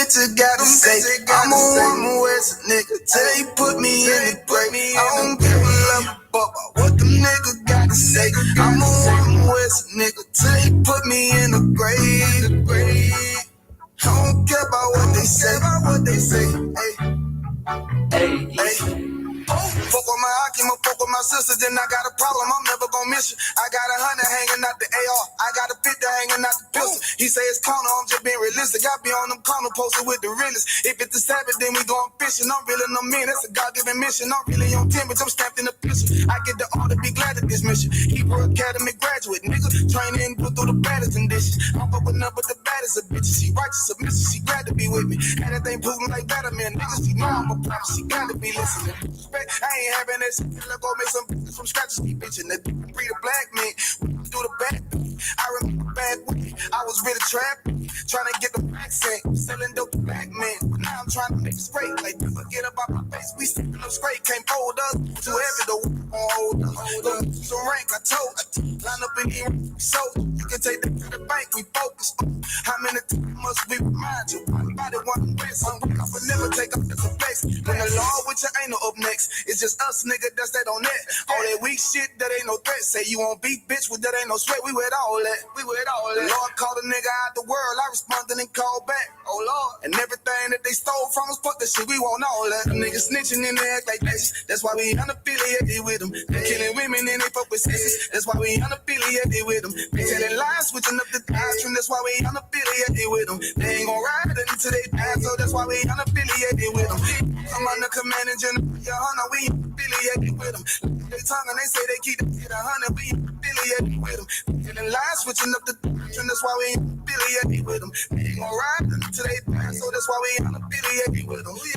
bitches gotta say, I'm a West nigga till he put me in the grave. I don't give a love about what them niggas gotta say. I'm a West nigga till he put me in the grave. I don't care about what they say. Hey. Fuck with my Akima, fuck with my sisters, then I got a problem, I'm never gonna miss you. I got 100 hanging out the AR, I got a 50 hanging out the pistol. He say it's corner, I'm just being realistic. I be on them corner posted with the realest. If it's the Sabbath, then we going fishing. I'm really no man, that's a God-given mission. I'm really on 10, but I'm stamped in the pistol. I get the order, be glad at this mission. Hebrew Academy graduate, nigga, training, put through the baddest conditions. I'm fuck with none but the baddest of bitches. She righteous, submissive, she glad to be with me. And that thing proving like better man, niggas, she know I'm a prophet, she gotta be listening. I ain't having that shit. Let's go make some bitches from scratch. Keep bitching that breed of black men. Do the back. I remember back when I was really trapping, trying to get the accent, selling dope to black men. But now I'm trying to make it straight. Like, forget about my face. We stepping up straight. Can't fold us. Too heavy to hold us. Some rank, I told. Line up in here. So you can take that to the bank. We focus. How many times must we remind you? Everybody want to rest. I would never take up as a flex. When the law with you ain't no up next. It's just us, nigga, that's that on that. All that weak shit, that ain't no threat. Say you won't beat, bitch, with that ain't no sweat. We with all that. Lord called a nigga out the world. I responded and called back. Oh, Lord. And everything that they stole from us, fuck that shit, we want all that. Them niggas snitching and they act like this. That's why we unaffiliated with them. They killing women and they fuck with sisters. That's why we unaffiliated with them. They telling lies, switching up the doctrine. That's why we unaffiliated with them. They ain't gon' ride until they die, so that's why we unaffiliated with them. I'm on the command and general, YAHANNA, we affiliated with them. They tongue and they say they keep it 100, we affiliated with them. Telling lies, switching up the doctrine, that's why we affiliated with them. They ain't gon' ride until they die, so that's why we unaffiliated with them. We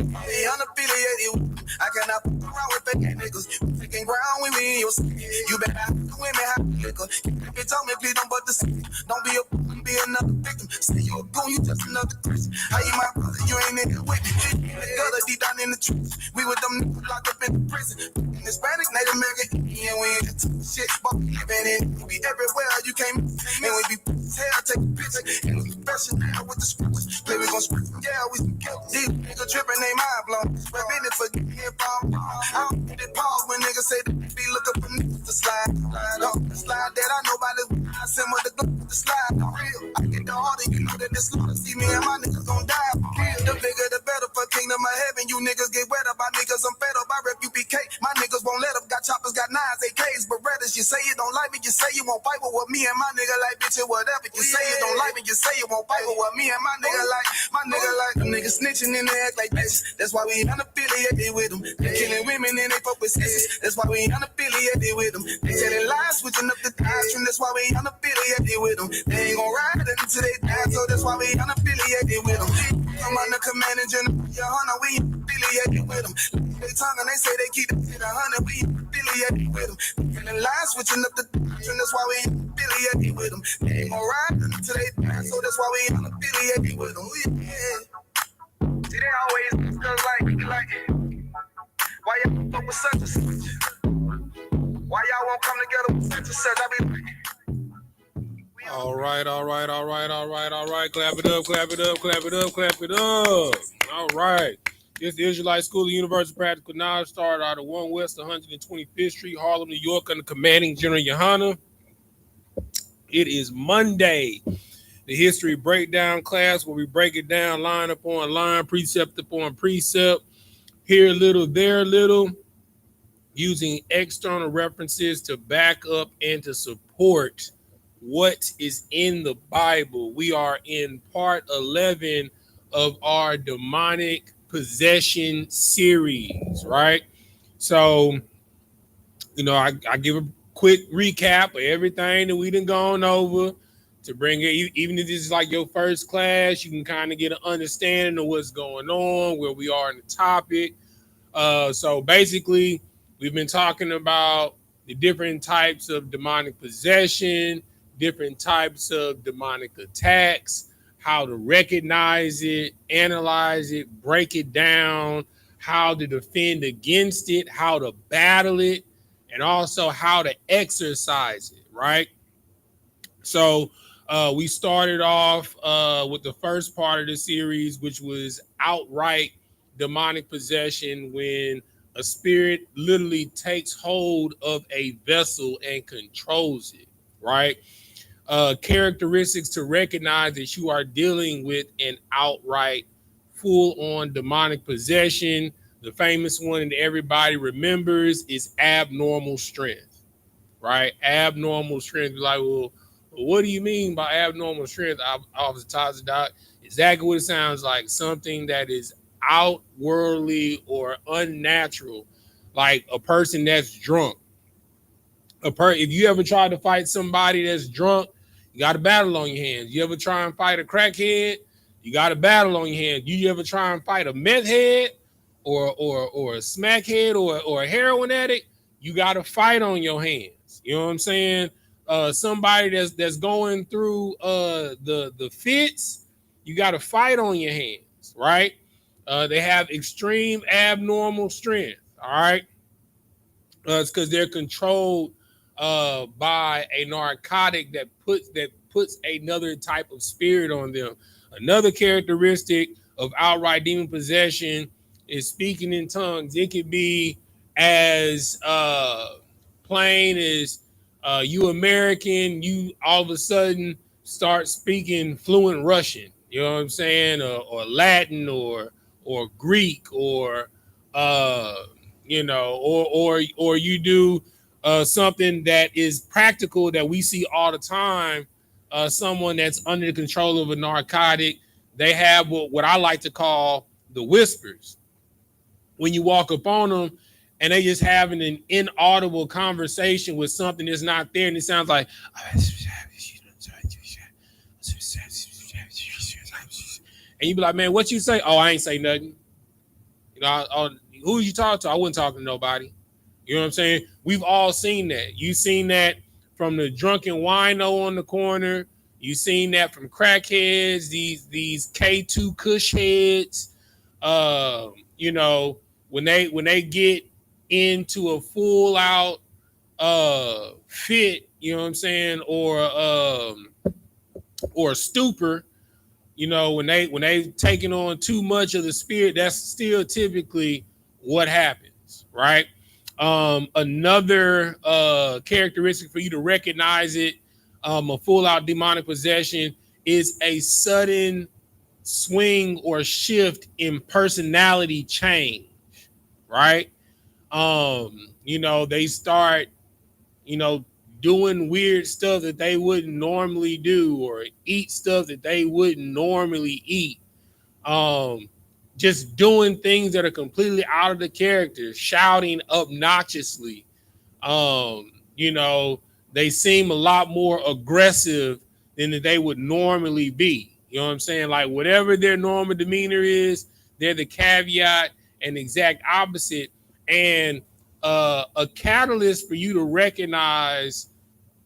unaffiliated with them. I cannot fuck around with fake niggas. You taking ground with me in your city. You better have the women have liquor. If told me, please don't but the city. Don't be a be another victim. Say you a goon, you just another Christian. How you my brother, you ain't in it with me. Gutter deep down in the truth. We with them niggas locked up in the prison. Hispanic, Native American, and we ain't shit. But we living in, we be everywhere. You can't and we be hell, take a picture. And we professional with the scriptures. Play, we gon' script. Yeah, we some kill. These niggas tripping, they mind blown. But business for getting from. I don't get it pause when niggas say that be looking for niggas to slide. Slide that I know about this. I send with the glove to slide. Real. I get the harder, you know that this slaughter. See me and my niggas gon' die. The bigger the better for kingdom of heaven. You niggas get wet up by niggas. I'm fed up by rep UPK. My niggas won't let up. Got choppers, got nines, AKs, Berettas. You say you don't like me, you say you won't fight with what me and my nigga like, bitch, or whatever. You say you don't like me, you say you won't fight with what me and my nigga like. My nigga like them niggas snitching and they act like this. That's why we unaffiliated with them. They killing women and they fuck with sisters. That's why we unaffiliated with them. They telling lies, switching up the doctrine. That's why we unaffiliated with them. They ain't gon' ride until they die, so that's why we unaffiliated with them. I'm on the command and general, YAHANNA, we affiliated with them. They tongue and they say they keep it 100, we affiliated with them. Telling lies, switching up the doctrine. That's why we affiliated with them. They ain't gon' ride until they die, so that's why we unaffiliated with them. Yeah. See, they always cause like, why y'all fuck with such and such? Why y'all won't come together with such and such? I be like, all right. Clap it up. All right. This is the Israelite School of Universal Practical Knowledge. Started out at 1 West 125th Street, Harlem, New York, under commanding General YAHANNA. It is Monday, the history breakdown class, where we break it down line upon line, precept upon precept, here a little, there a little, using external references to back up and to support what is in the Bible. We are in part 11 of our demonic possession series, right? So, I give a quick recap of everything that we done gone over to bring it, even if this is like your first class, you can kind of get an understanding of what's going on, where we are in the topic. So basically, we've been talking about the different types of demonic possession, different types of demonic attacks, how to recognize it, analyze it, break it down, how to defend against it, how to battle it, and also how to exercise it, right? So We started off with the first part of the series, which was outright demonic possession, when a spirit literally takes hold of a vessel and controls it, right? Characteristics to recognize that you are dealing with an outright full-on demonic possession. The famous one that everybody remembers is abnormal strength, right? Abnormal strength. Like, well, what do you mean by abnormal strength, Officer Tazadoc? Exactly what it sounds like. Something that is outwardly or unnatural, like a person that's drunk. If you ever try to fight somebody that's drunk, you got a battle on your hands. You ever try and fight a crackhead, you got a battle on your hands. You ever try and fight a meth head or a smackhead or a heroin addict, you got a fight on your hands. You know what I'm saying? Somebody that's going through the fits, you got a fight on your hands, right? They have extreme abnormal strength. All right. It's because they're controlled by a narcotic that puts another type of spirit on them. Another characteristic of outright demon possession is speaking in tongues. It could be as plain as you American, you all of a sudden start speaking fluent Russian. You know what I'm saying, or Latin, or Greek, or or you do something that is practical that we see all the time. Someone that's under the control of a narcotic, they have what I like to call the whispers. When you walk up on them and they just having an inaudible conversation with something that's not there, and it sounds like, and you be like, man, what you say? Oh, I ain't say nothing. You know, who you talk to? I wouldn't talk to nobody. You know what I'm saying? We've all seen that. You've seen that from the drunken wino on the corner. You've seen that from crackheads, these K2 Kush heads. You know, when they get into a full out fit, you know what I'm saying, or stupor, you know, when they taking on too much of the spirit, that's still typically what happens, right? Another characteristic for you to recognize it, a full out demonic possession, is a sudden swing or shift in personality change, right? You know, they start, you know, doing weird stuff that they wouldn't normally do, or eat stuff that they wouldn't normally eat. Just doing things that are completely out of the character, shouting obnoxiously. You know, they seem a lot more aggressive than they would normally be. You know what I'm saying? Like, whatever their normal demeanor is, they're the caveat and exact opposite. And a catalyst for you to recognize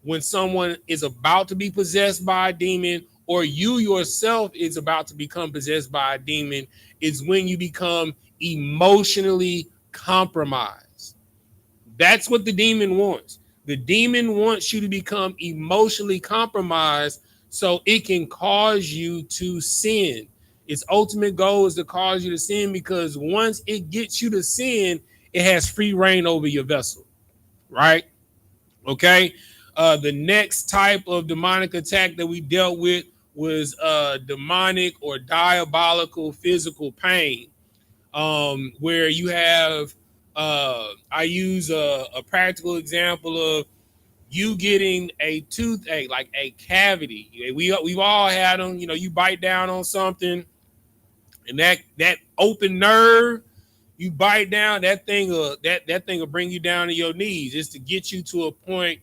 when someone is about to be possessed by a demon, or you yourself is about to become possessed by a demon, is when you become emotionally compromised. That's what the demon wants. The demon wants you to become emotionally compromised so it can cause you to sin. Its ultimate goal is to cause you to sin, because once it gets you to sin, it has free reign over your vessel, right? Okay. The next type of demonic attack that we dealt with was demonic or diabolical physical pain, where you have, I use a practical example of you getting a toothache, like a cavity. We've all had them. You know, you bite down on something, and that open nerve, you bite down, that thing will bring you down to your knees, just to get you to a point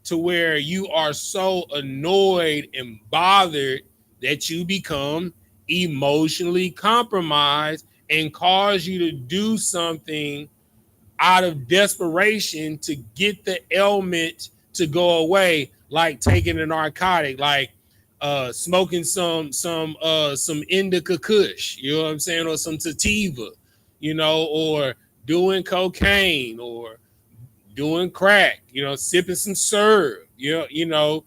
to where you are so annoyed and bothered that you become emotionally compromised and cause you to do something out of desperation to get the ailment to go away, like taking a narcotic, like smoking some indica kush, you know what I'm saying, or some sativa, you know, or doing cocaine, or doing crack, you know, sipping some syrup, you know,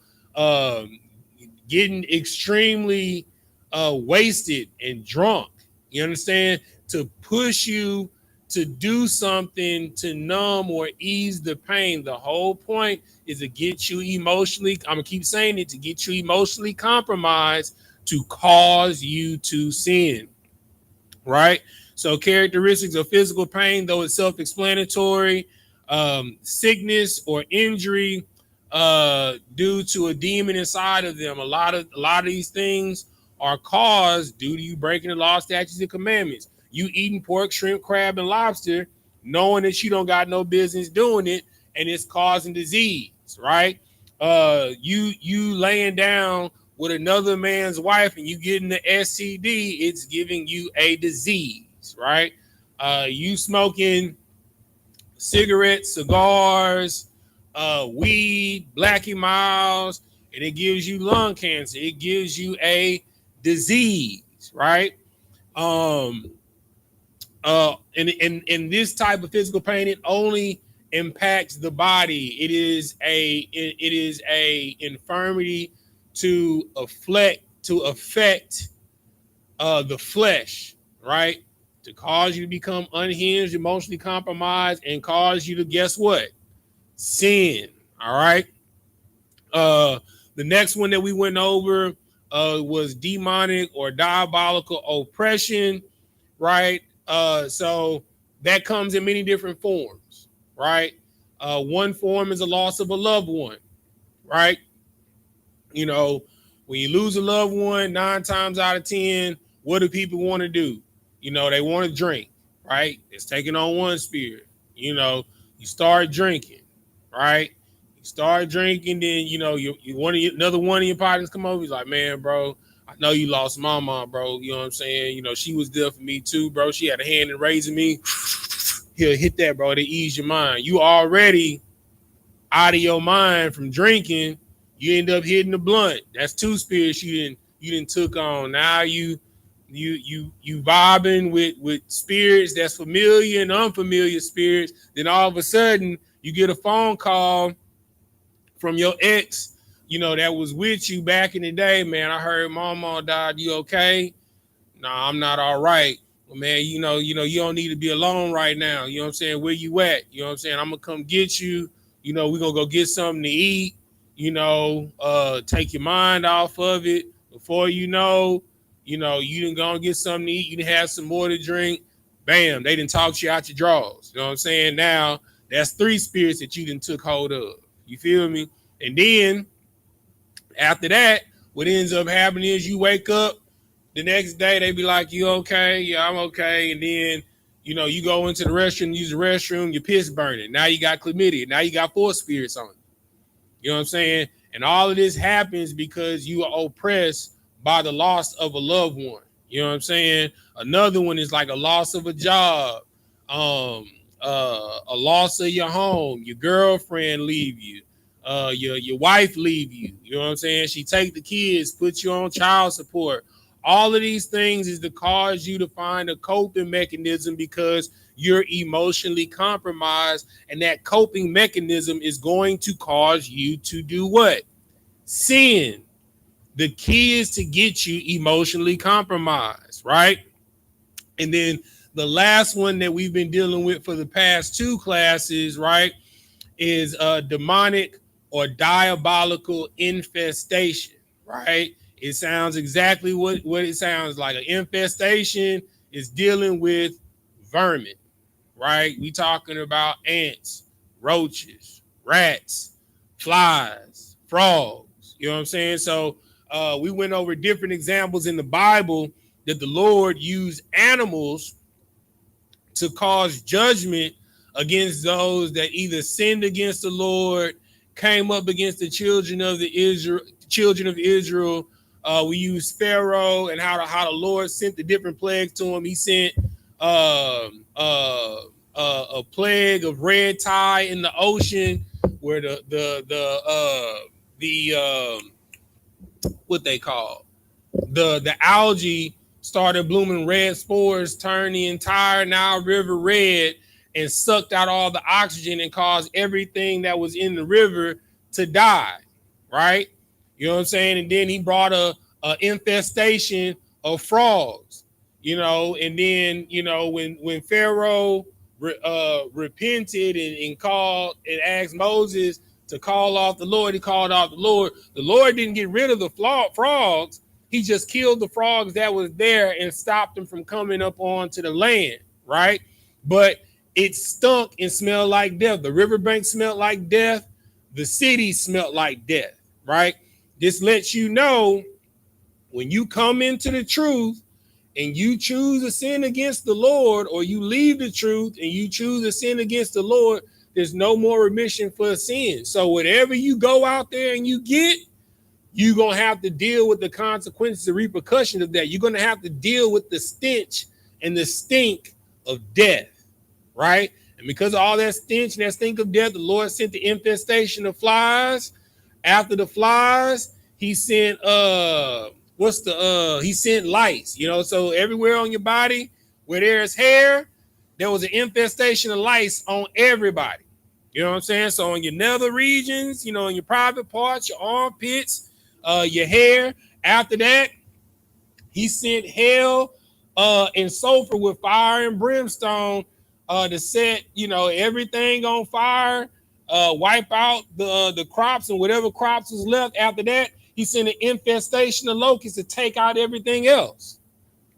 getting extremely wasted and drunk. You understand? To push you to do something to numb or ease the pain. The whole point is to get you emotionally, I'm gonna keep saying it, to get you emotionally compromised to cause you to sin, right? So characteristics of physical pain, though it's self-explanatory, sickness or injury due to a demon inside of them. A lot of these things are caused due to you breaking the law, statutes, and commandments. You eating pork, shrimp, crab, and lobster, knowing that you don't got no business doing it, and it's causing disease, right? You laying down with another man's wife and you getting the STD, it's giving you a disease, right? You smoking cigarettes, cigars, weed, Blackie Miles, and it gives you lung cancer. It gives you a disease, right? In this type of physical pain, it only impacts the body. It is a infirmity to affect the flesh, right? To cause you to become unhinged, emotionally compromised, and cause you to, guess what? Sin. All right. The next one that we went over was demonic or diabolical oppression, right? So that comes in many different forms, right? One form is a loss of a loved one, right? You know, when you lose a loved one, 9 times out of 10, what do people want to do? You know, they want to drink, right? It's taking on one spirit. You know, you start drinking, right? You start drinking, then you know you another one of your partners come over. He's like, man, bro, I know you lost my mom, bro. You know what I'm saying? You know, she was there for me too, bro. She had a hand in raising me. He'll hit that, bro, to ease your mind. You already out of your mind from drinking. You end up hitting the blunt. That's 2 spirits you didn't took on. Now you vibing with spirits that's familiar and unfamiliar spirits. Then all of a sudden you get a phone call from your ex, you know, that was with you back in the day. Man, I heard mama died. You okay? Nah, I'm not all right. Well, man, you know, you don't need to be alone right now. You know what I'm saying? Where you at? You know what I'm saying? I'm gonna come get you. You know, we're gonna go get something to eat. You know, take your mind off of it. Before you know, you didn't go and get something to eat. You didn't have some more to drink. Bam, they didn't talk you out your drawers. You know what I'm saying? Now that's 3 spirits that you didn't took hold of. You feel me? And then after that, what ends up happening is you wake up the next day, they be like, you okay? Yeah, I'm okay. And then, you know, you go into the restroom, use the restroom, your piss burning. Now you got chlamydia. Now you got 4 spirits on you. You know what I'm saying? And all of this happens because you are oppressed by the loss of a loved one. You know what I'm saying? Another one is like a loss of a job, a loss of your home, your girlfriend leave you, your wife leave you. You know what I'm saying? She take the kids, put you on child support. All of these things is to cause you to find a coping mechanism because you're emotionally compromised, and that coping mechanism is going to cause you to do what? Sin. The key is to get you emotionally compromised, right? And then the last one that we've been dealing with for the past 2 classes, right, is demonic or diabolical infestation, right? It sounds exactly what it sounds like. An infestation is dealing with vermin, right? We talking about ants, roaches, rats, flies, frogs. You know what I'm saying? So we went over different examples in the Bible that the Lord used animals to cause judgment against those that either sinned against the Lord, came up against the children of Israel. We used Pharaoh and how the Lord sent the different plagues to him. He sent a plague of red tide in the ocean, where the what they call the algae started blooming, red spores turned the entire Nile River red and sucked out all the oxygen and caused everything that was in the river to die, right? You know what I'm saying? And then he brought a infestation of frogs, you know, and then, you know, when Pharaoh repented and called and asked Moses to call off the Lord, he called off the Lord. The Lord didn't get rid of the frogs. He just killed the frogs that was there and stopped them from coming up onto the land, right? But it stunk and smelled like death. The riverbank smelled like death. The city smelled like death, right? This lets you know when you come into the truth and you choose to sin against the Lord, or you leave the truth and you choose to sin against the Lord, there's no more remission for sin. So whatever you go out there and you get, you're going to have to deal with the consequences, the repercussions of that. You're going to have to deal with the stench and the stink of death, right? And because of all that stench and that stink of death, the Lord sent the infestation of flies. After the flies, he sent he sent lice, you know, so everywhere on your body where there's hair, there was an infestation of lice on everybody. You know what I'm saying? So on your nether regions, you know, in your private parts, your armpits, your hair. After that, he sent hell and sulfur with fire and brimstone to set, you know, everything on fire, wipe out the crops and whatever crops was left. After that, he sent an infestation of locusts to take out everything else,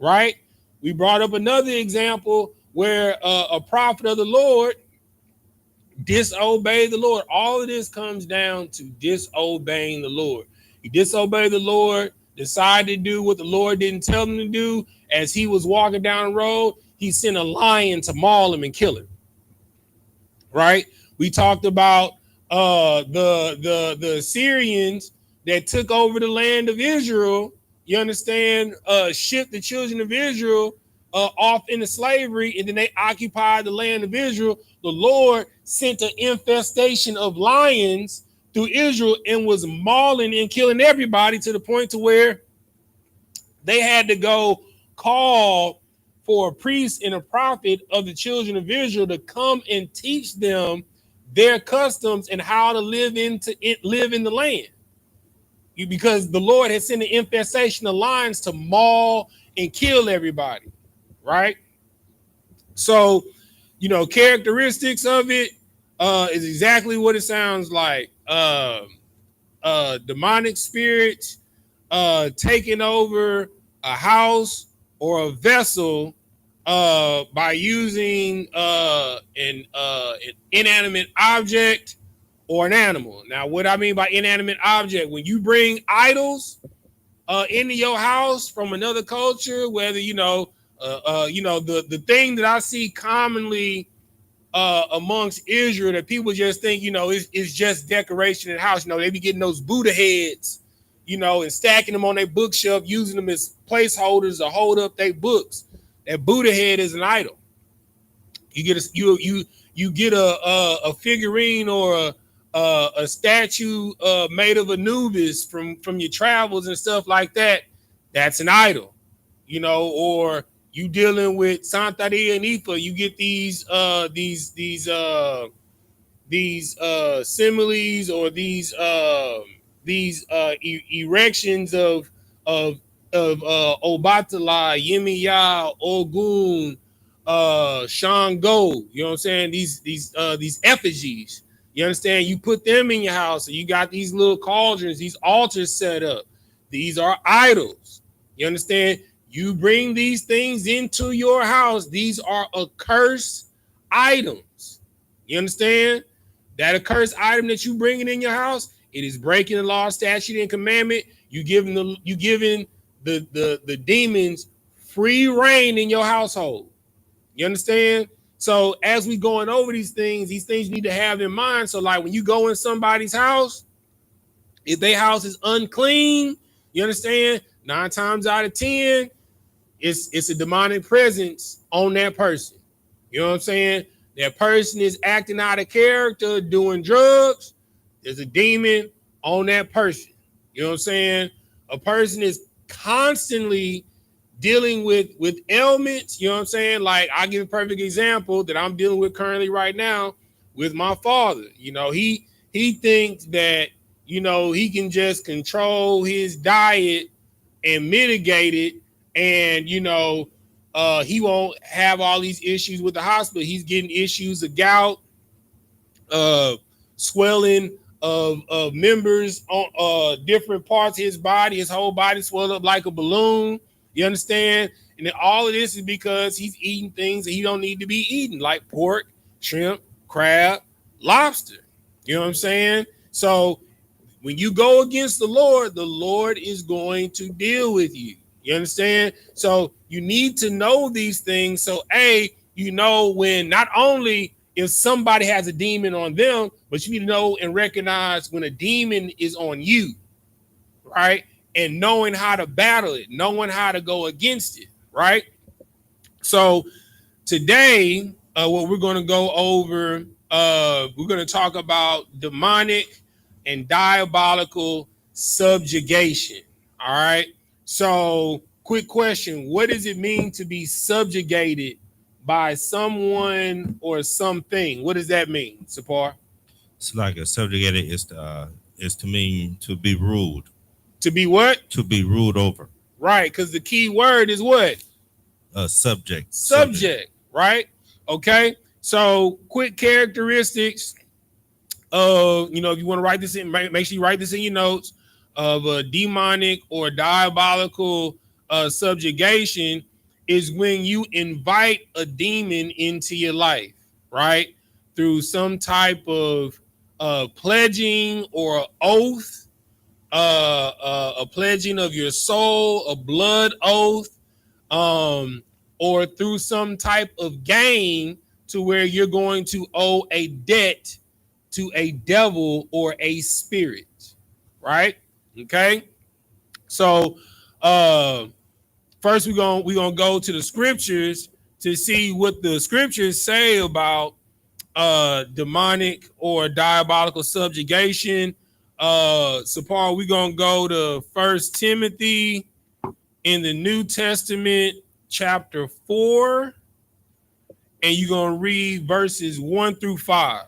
right? We brought up another example where a prophet of the Lord disobeyed the Lord. All of this comes down to disobeying the Lord. He disobeyed the Lord, decided to do what the Lord didn't tell him to do. As he was walking down the road, he sent a lion to maul him and kill him. Right? We talked about the Assyrians that took over the land of Israel. You understand? Shipped the children of Israel off into slavery, and then they occupied the land of Israel. The Lord sent an infestation of lions through Israel and was mauling and killing everybody, to the point to where they had to go call for a priest and a prophet of the children of Israel to come and teach them their customs and how to live in the land. Because the Lord had sent an infestation of lions to maul and kill everybody, right? So, you know, characteristics of it is exactly what it sounds like. Demonic spirits taking over a house or a vessel by using an inanimate object or an animal. Now, what I mean by inanimate object, when you bring idols into your house from another culture, whether the thing that I see commonly amongst Israel that people just think, is just decoration in the house. They be getting those Buddha heads, and stacking them on their bookshelf, using them as placeholders to hold up their books. That Buddha head is an idol. You get a figurine or a statue made of Anubis from your travels and stuff like that. That's an idol, or you dealing with Santeria and Ifa, you get these similes or these erections of Obatala, Yemiya, Ogun, Shango. You know what I'm saying? These effigies. You understand? You put them in your house, and you got these little cauldrons, these altars set up. These are idols. You understand? You bring these things into your house. These are accursed items. You understand? That accursed item that you bringing in your house, it is breaking the law, statute, and commandment. You giving the demons free reign in your household. You understand? So as we going over these things you need to have in mind. So like when you go in somebody's house, if their house is unclean, you understand? 9 times out of 10, it's a demonic presence on that person. You know what I'm saying? That person is acting out of character, doing drugs. There's a demon on that person. You know what I'm saying? A person is constantly dealing with ailments. You know what I'm saying? Like, I'll give a perfect example that I'm dealing with currently right now with my father. He thinks that he can just control his diet and mitigate it, and he won't have all these issues with the hospital. He's getting issues of gout, swelling of members on different parts of his body. His whole body swelled up like a balloon. You understand? And then all of this is because he's eating things that he don't need to be eating, like pork, shrimp, crab, lobster. You know what I'm saying? So when you go against the Lord is going to deal with you. You understand? So you need to know these things. So when not only if somebody has a demon on them, but you need to know and recognize when a demon is on you, right? And knowing how to battle it, knowing how to go against it, right? So today, what we're going to go over, we're going to talk about demonic and diabolical subjugation. All right. So quick question. What does it mean to be subjugated by someone or something? What does that mean, Sapar? It's like a subjugated is to mean to be ruled. To be what? To be ruled over. Right. Because the key word is what? Subject. Subject. Right. Okay. So quick characteristics of, if you want to write this in, make sure you write this in your notes, of a demonic or diabolical subjugation is when you invite a demon into your life, right? Through some type of pledging or oath, a pledging of your soul, a blood oath, or through some type of gain to where you're going to owe a debt to a devil or a spirit, right? Okay. So first we're gonna go to the scriptures to see what the scriptures say about demonic or diabolical subjugation. Sapar, we're gonna go to 1 Timothy in the New Testament, chapter 4, and you're gonna read verses 1 through 5.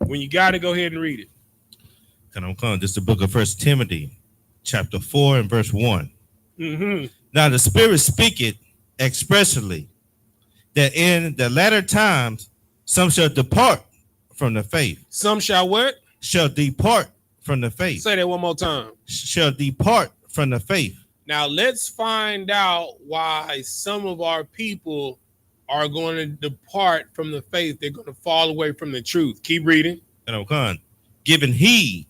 When you got it, go ahead and read it. And I'm calling this the book of 1 Timothy, chapter 4 and verse 1. Mm-hmm. Now the Spirit speaketh expressly that in the latter times some shall depart from the faith. Some shall what? Shall depart from the faith. Say that one more time. Shall depart from the faith. Now let's find out why some of our people are going to depart from the faith. They're going to fall away from the truth. Keep reading. And I'm calling, giving heed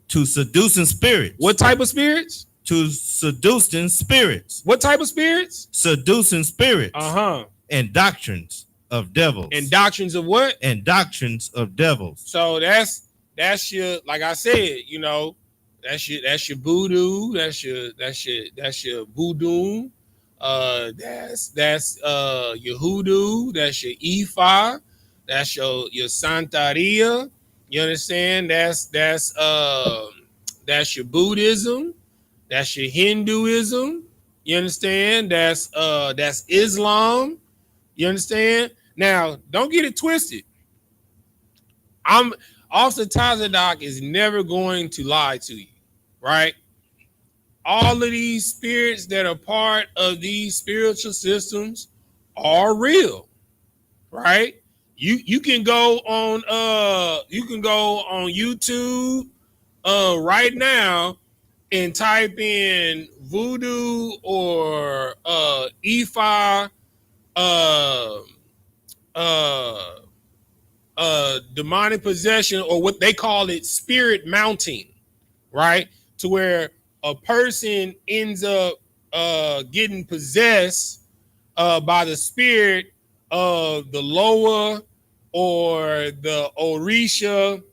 to seducing spirits. What type of spirits? To seducing spirits. What type of spirits? Seducing spirits. Uh-huh. And doctrines of devils. And doctrines of what? And doctrines of devils. So that's your, like I said, that's your voodoo, that's your voodoo, that's your hoodoo, that's your Ifa, that's your Santeria. You understand? That's your Buddhism, that's your Hinduism. You understand? That's Islam. You understand? Now, don't get it twisted. Officer Tazadok is never going to lie to you, right? All of these spirits that are part of these spiritual systems are real, right? You can go on YouTube right now and type in voodoo or Ifa demonic possession, or what they call it, spirit mounting, right? To where a person ends up getting possessed by the spirit of the Loa or the Orisha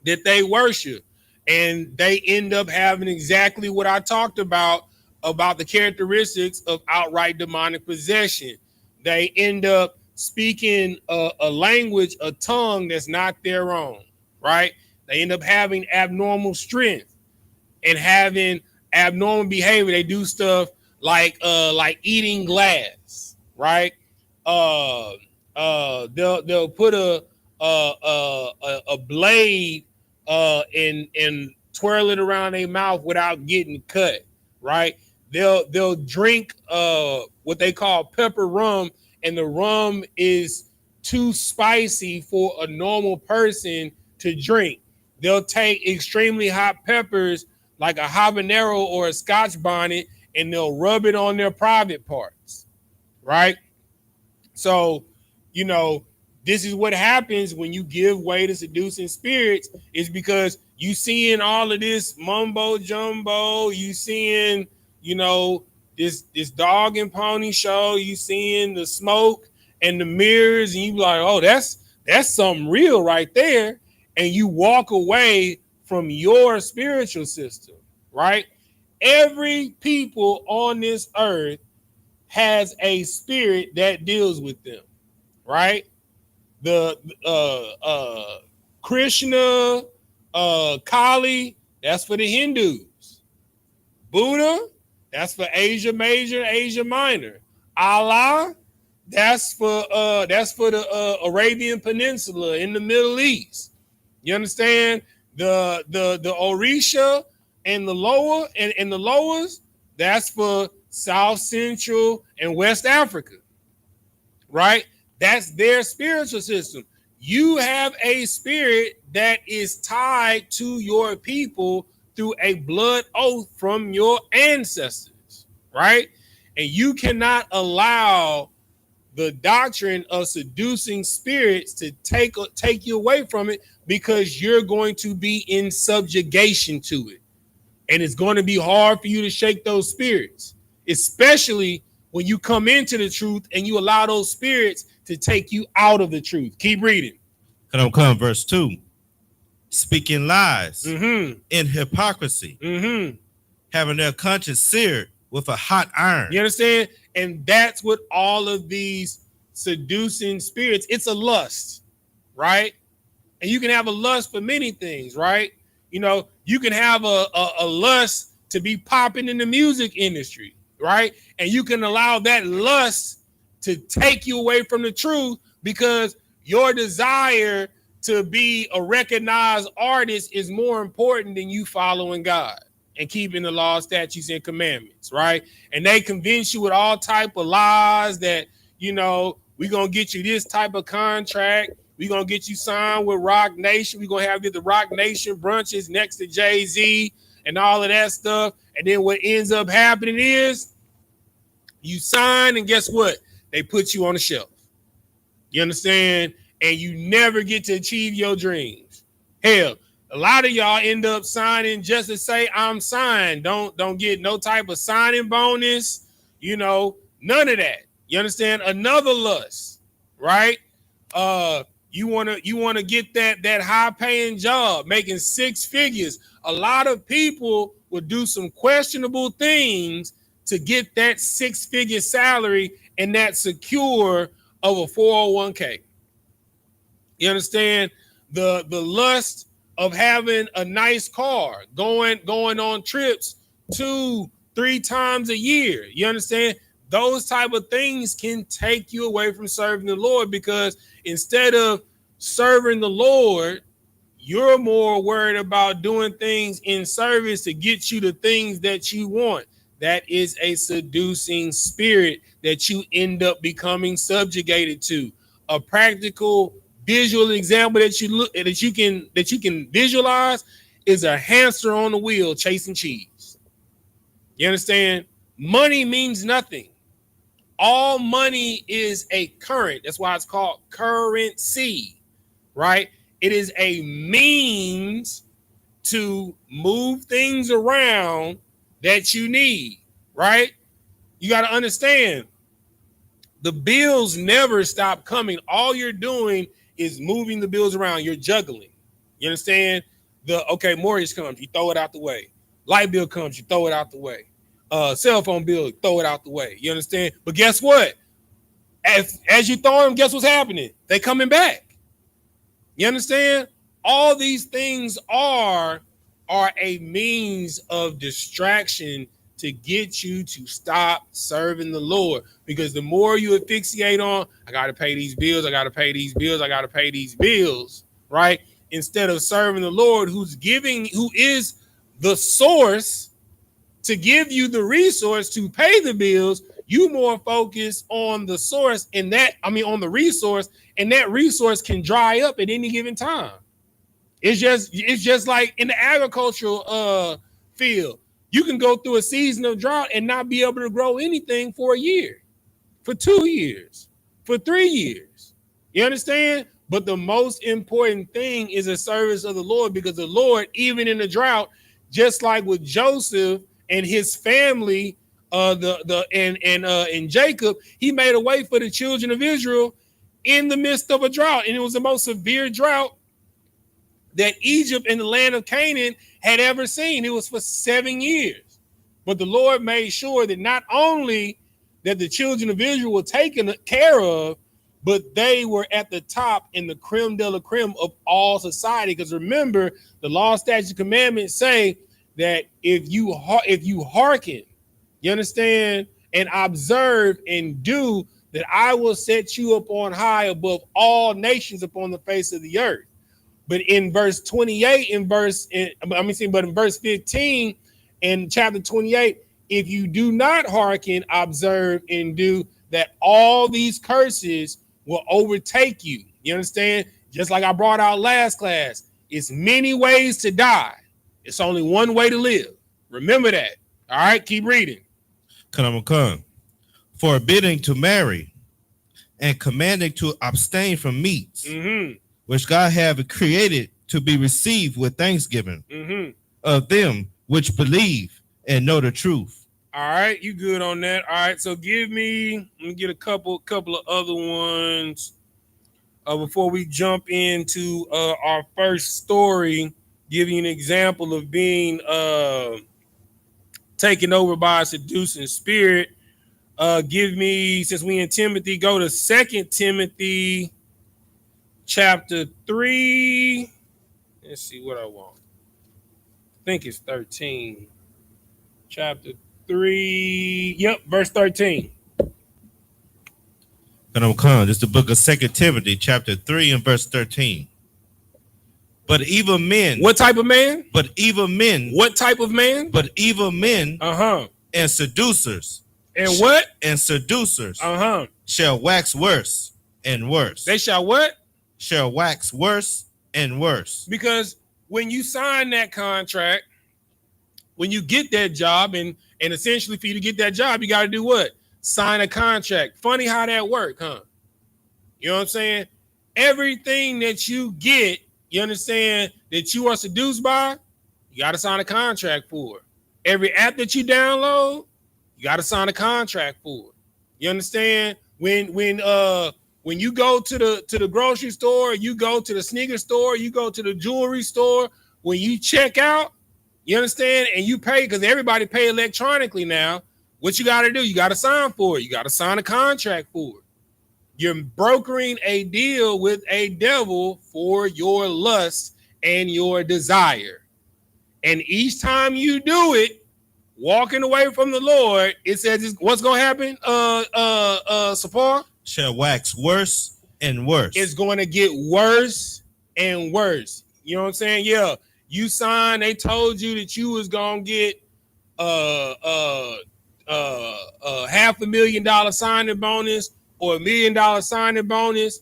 that they worship, and they end up having exactly what I talked about the characteristics of outright demonic possession. They end up speaking a language, a tongue that's not their own, right? They end up having abnormal strength and having abnormal behavior. They do stuff like eating glass, right? They'll put a blade and twirl it around their mouth without getting cut, right? They'll drink what they call pepper rum, and the rum is too spicy for a normal person to drink. They'll take extremely hot peppers like a habanero or a Scotch bonnet, and they'll rub it on their private parts, right? So, you know, this is what happens when you give way to seducing spirits, is because you seeing all of this mumbo jumbo, you seeing, you know, this dog and pony show, you seeing the smoke and the mirrors, and you like, oh, that's something real right there. And you walk away from your spiritual system, right? Every people on this earth has a spirit that deals with them, right? The Krishna, Kali, that's for the Hindus. Buddha, that's for Asia Major, Asia Minor. Allah, that's for the Arabian Peninsula in the Middle East. You understand? The Orisha and the lower and the lowers, that's for South Central and West Africa, right? That's their spiritual system. You have a spirit that is tied to your people through a blood oath from your ancestors, right? And you cannot allow the doctrine of seducing spirits to take you away from it, because you're going to be in subjugation to it. And it's going to be hard for you to shake those spirits, especially when you come into the truth and you allow those spirits to take you out of the truth. Keep reading. Come verse 2. Speaking lies in hypocrisy, having their conscience seared with a hot iron. You understand? And that's what all of these seducing spirits, it's a lust, right? And you can have a lust for many things, right? You know, you can have a lust to be popping in the music industry, right? And you can allow that lust to take you away from the truth, because your desire to be a recognized artist is more important than you following God and keeping the law, statutes, and commandments, right? And they convince you with all type of lies that, you know, we're going to get you this type of contract. We're going to get you signed with Rock Nation. We're going to have the Rock Nation brunches next to Jay-Z and all of that stuff. And then what ends up happening is you sign, and guess what? They put you on the shelf. You understand? And you never get to achieve your dreams. Hell, a lot of y'all end up signing just to say I'm signed. Don't get no type of signing bonus, you know, none of that. You understand? Another lust, right? You wanna get that high paying job, making six figures. A lot of people will do some questionable things to get that 6-figure salary and that secure of a 401k. You understand? The lust of having a nice car, going on trips 2-3 times a year. You understand? Those type of things can take you away from serving the Lord, because instead of serving the Lord, you're more worried about doing things in service to get you the things that you want. That is a seducing spirit that you end up becoming subjugated to. A practical visual example that you can visualize is a hamster on the wheel chasing cheese. You understand? Money means nothing. All money is a current. That's why it's called currency, right? It is a means to move things around that you need, right? You got to understand, the bills never stop coming. All you're doing is moving the bills around. You're juggling. You understand? Mortgage comes, you throw it out the way. Light bill comes, you throw it out the way. Cell phone bill, throw it out the way. You understand? But guess what? As you throw them, guess what's happening? They coming back. You understand? All these things are a means of distraction to get you to stop serving the Lord. Because the more you asphyxiate on, I got to pay these bills, I got to pay these bills, I got to pay these bills, right? instead of serving the Lord who is the source to give you the resource to pay the bills. You more focus on the source on the resource, and that resource can dry up at any given time. It's just like in the agricultural field. You can go through a season of drought and not be able to grow anything for a year, for 2 years, for 3 years. You understand? But the most important thing is a service of the Lord, because the Lord, even in the drought, just like with Joseph and his family, and Jacob, he made a way for the children of Israel in the midst of a drought. And it was the most severe drought that Egypt and the land of Canaan had ever seen. It was for 7 years. But the Lord made sure that not only that the children of Israel were taken care of, but they were at the top in the creme de la creme of all society. Because remember, the law, statutes, commandments say that if you hearken, you understand, and observe and do, that I will set you up on high above all nations upon the face of the earth. But in verse 28, in verse 15 in chapter 28, if you do not hearken, observe, and do, that all these curses will overtake you. You understand? Just like I brought out last class, it's many ways to die. It's only one way to live. Remember that. All right, keep reading. Come. Forbidding to marry and commanding to abstain from meats, which God have created to be received with thanksgiving of them which believe and know the truth. All right, you good on that? All right, so let me get a couple of other ones before we jump into our first story, giving you an example of being taken over by a seducing spirit. Give me, since we in Timothy, go to 2 Timothy chapter 3. Let's see what I want. I think it's 13. Chapter 3. Yep, verse 13. This is the book of 2 Timothy chapter 3 and verse 13. But evil men. What type of man? But evil men. What type of man? But evil men. And seducers. And what? And seducers. Shall wax worse and worse. They shall what? Shall wax worse and worse. Because when you sign that contract, when you get that job, and essentially for you to get that job, you got to do what? Sign a contract. Funny how that works, huh? You know what I'm saying? Everything that you get, you understand, that you are seduced by, you got to sign a contract for it. Every app that you download, you got to sign a contract for it. You understand? When you go to the grocery store, you go to the sneaker store, you go to the jewelry store, when you check out, you understand, and you pay, because everybody pay electronically now, what you got to do? You got to sign for it. You got to sign a contract for it. You're brokering a deal with a devil for your lust and your desire. And each time you do it, walking away from the Lord, it says, what's going to happen, Sapar? Shall wax worse and worse. It's going to get worse and worse. You know what I'm saying? Yeah. You signed, they told you that you was going to get $500,000 signing bonus or $1 million signing bonus.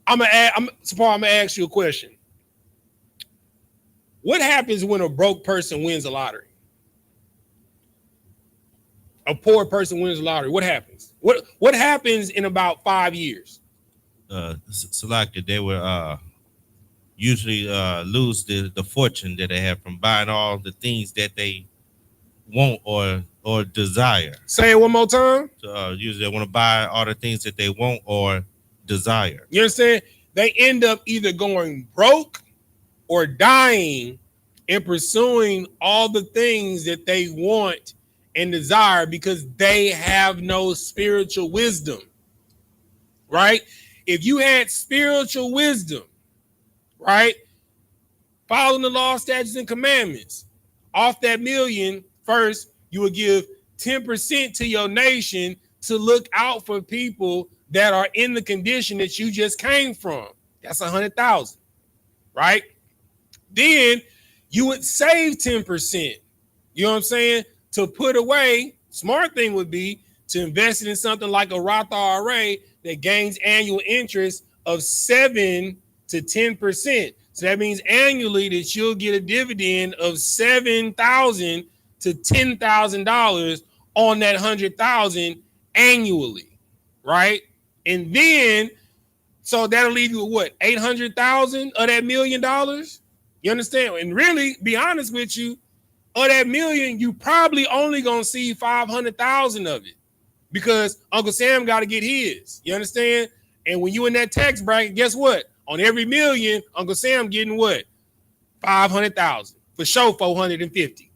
I'm gonna ask you a question. What happens when a broke person wins a lottery? A poor person wins a lottery. What happens? What happens in about 5 years? Selected, they will usually lose the fortune that they have from buying all the things that they want or desire. Say it one more time. Usually they want to buy all the things that they want or desire. You understand? They end up either going broke or dying and pursuing all the things that they want and desire because they have no spiritual wisdom, right? If you had spiritual wisdom, right, following the law, statutes, and commandments, off that million, first, you would give 10% to your nation to look out for people that are in the condition that you just came from. That's 100,000. right? Then you would save 10%. You know what I'm saying? To put away, smart thing would be to invest it in something like a Roth IRA that gains annual interest of 7 to 10%. So that means annually that you'll get a dividend of $7,000 to $10,000 on that 100,000 annually, right? And then, so that'll leave you with what, 800,000 of that $1 million? You understand? And really, be honest with you, of that million, you probably only gonna see 500,000 of it because Uncle Sam got to get his. You understand? And when you in that tax bracket, guess what? On every million, Uncle Sam getting what? 500,000 for sure, 450.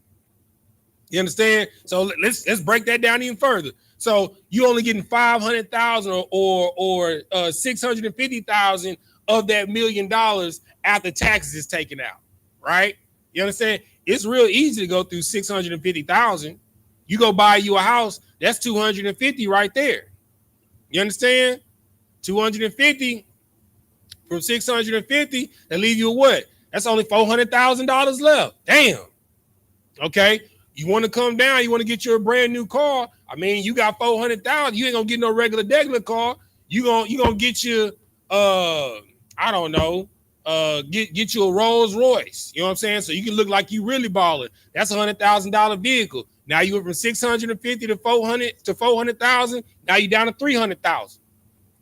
You understand? So let's break that down even further. So you only getting 500,000 or 650,000 of that $1 million after taxes is taken out, right? You understand? It's real easy to go through 650,000. You go buy you a house, that's 250 right there. You understand? 250 from 650, that leave you what? That's only $400,000 left. Damn. Okay. You want to come down, you want to get you a brand new car. I mean, you got 400,000. You ain't gonna get no regular car. You gonna get you I don't know, get you a Rolls Royce. You know what I'm saying? So you can look like you really balling. That's $100,000 vehicle. Now you went from 650 to 400 to 400,000. Now you down to 300,000.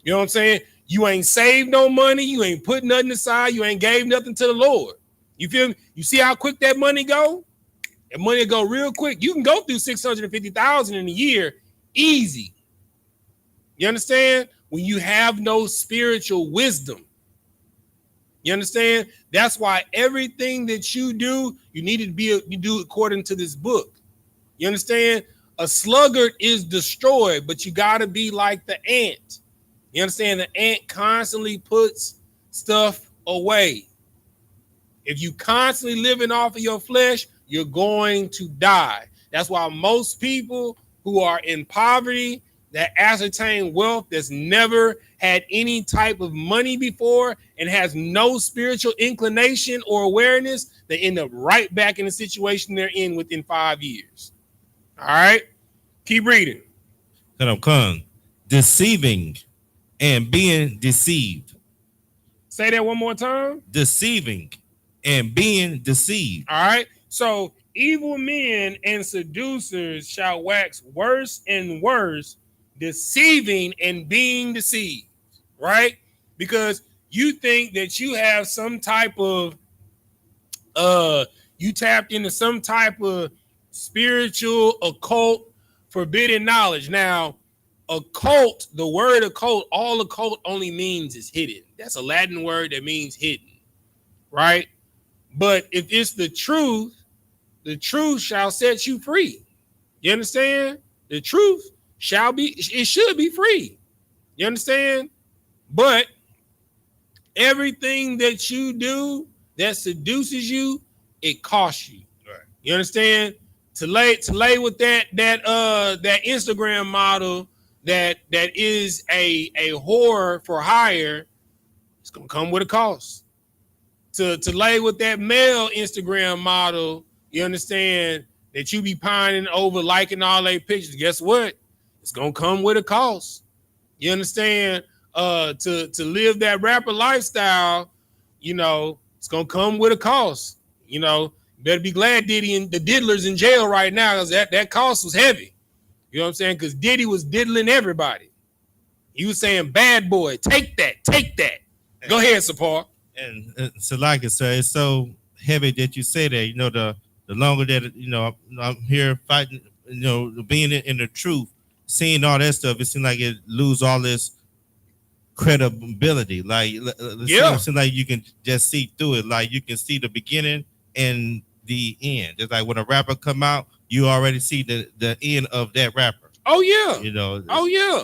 You know what I'm saying? You ain't saved no money. You ain't put nothing aside. You ain't gave nothing to the Lord. You feel me? You see how quick that money go? That money go real quick. You can go through 650,000 in a year easy. You understand? When you have no spiritual wisdom. You understand? That's why everything that you do, you need to be you do according to this book. You understand? A sluggard is destroyed, but you got to be like the ant. You understand? The ant constantly puts stuff away. If you constantly living off of your flesh, you're going to die. That's why most people who are in poverty, that ascertain wealth, that's never had any type of money before and has no spiritual inclination or awareness, they end up right back in the situation they're in within 5 years. All right, keep reading. Deceiving and being deceived. Say that one more time. Deceiving and being deceived. All right. So evil men and seducers shall wax worse and worse, deceiving and being deceived. Right? Because you think that you have some type of you tapped into some type of spiritual, occult, forbidden knowledge. Now, occult, the word occult, all occult only means is hidden. That's a Latin word that means hidden, right? But if it's the truth shall set you free. You understand? The truth it should be free. You understand? But everything that you do that seduces you, it costs you. Right. You understand? To lay with that Instagram model that is a whore for hire, it's gonna come with a cost. To lay with that male Instagram model, you understand, that you be pining over, liking all their pictures. Guess what? It's gonna come with a cost. You understand? To live that rapper lifestyle, you know, it's gonna come with a cost. You know, better be glad Diddy and the diddlers in jail right now, because that cost was heavy. You know what I'm saying? Because Diddy was diddling everybody. He was saying, "Bad boy, take that, take that." Go ahead, Sapar. And so, like I said, it's so heavy that you say that. You know, the longer that I'm here fighting, being in the truth, seeing all that stuff, it seems like it lose all this credibility. Like, it seems like you can just see through it. Like, you can see the beginning and the end. It's like when a rapper come out, you already see the end of that rapper. Oh yeah, Oh yeah,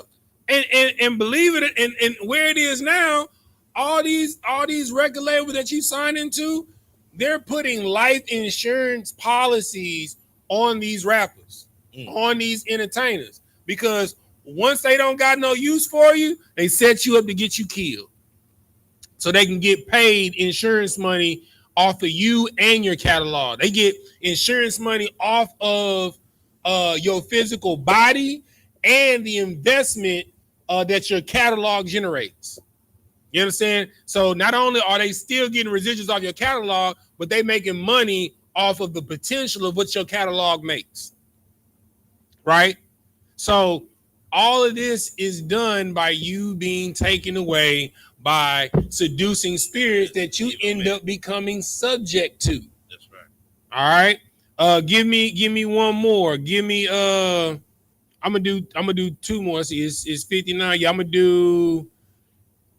and believe it, and where it is now, all these record labels that you sign into, they're putting life insurance policies on these rappers, on these entertainers, because once they don't got no use for you, they set you up to get you killed. so they can get paid insurance money off of you and your catalog. They get insurance money off of your physical body and the investment that your catalog generates. You understand? So not only are they still getting residuals off your catalog, but they making money off of the potential of what your catalog makes. Right? So all of this is done by you being taken away by seducing spirits that you end up becoming subject to. That's right. All right. Give me one more. Give me I'm gonna do two more. See, it's 59. Yeah, I'm gonna do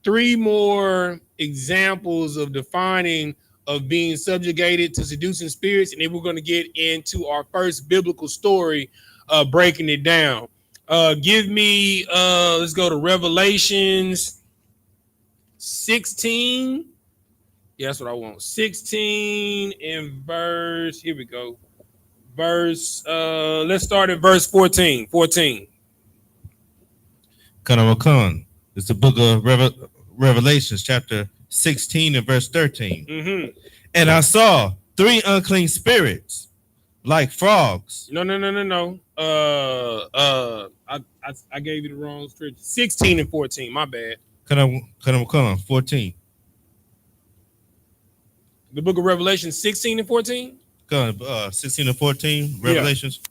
3 more examples of defining of being subjugated to seducing spirits, and then we're going to get into our first biblical story, breaking it down. Give me let's go to Revelations 16. Yeah, that's what I want. 16 and verse, here we go. Let's start at verse 14. 14. Kanamakan. It's the book of Revelations, chapter 16 and verse 13. Mm-hmm. And I saw 3 unclean spirits like frogs. No. I gave you the wrong scripture. 16 and 14. My bad. Kanamakan, 14. The book of Revelation 16 and 14? 16 and 14, Revelations. Yeah.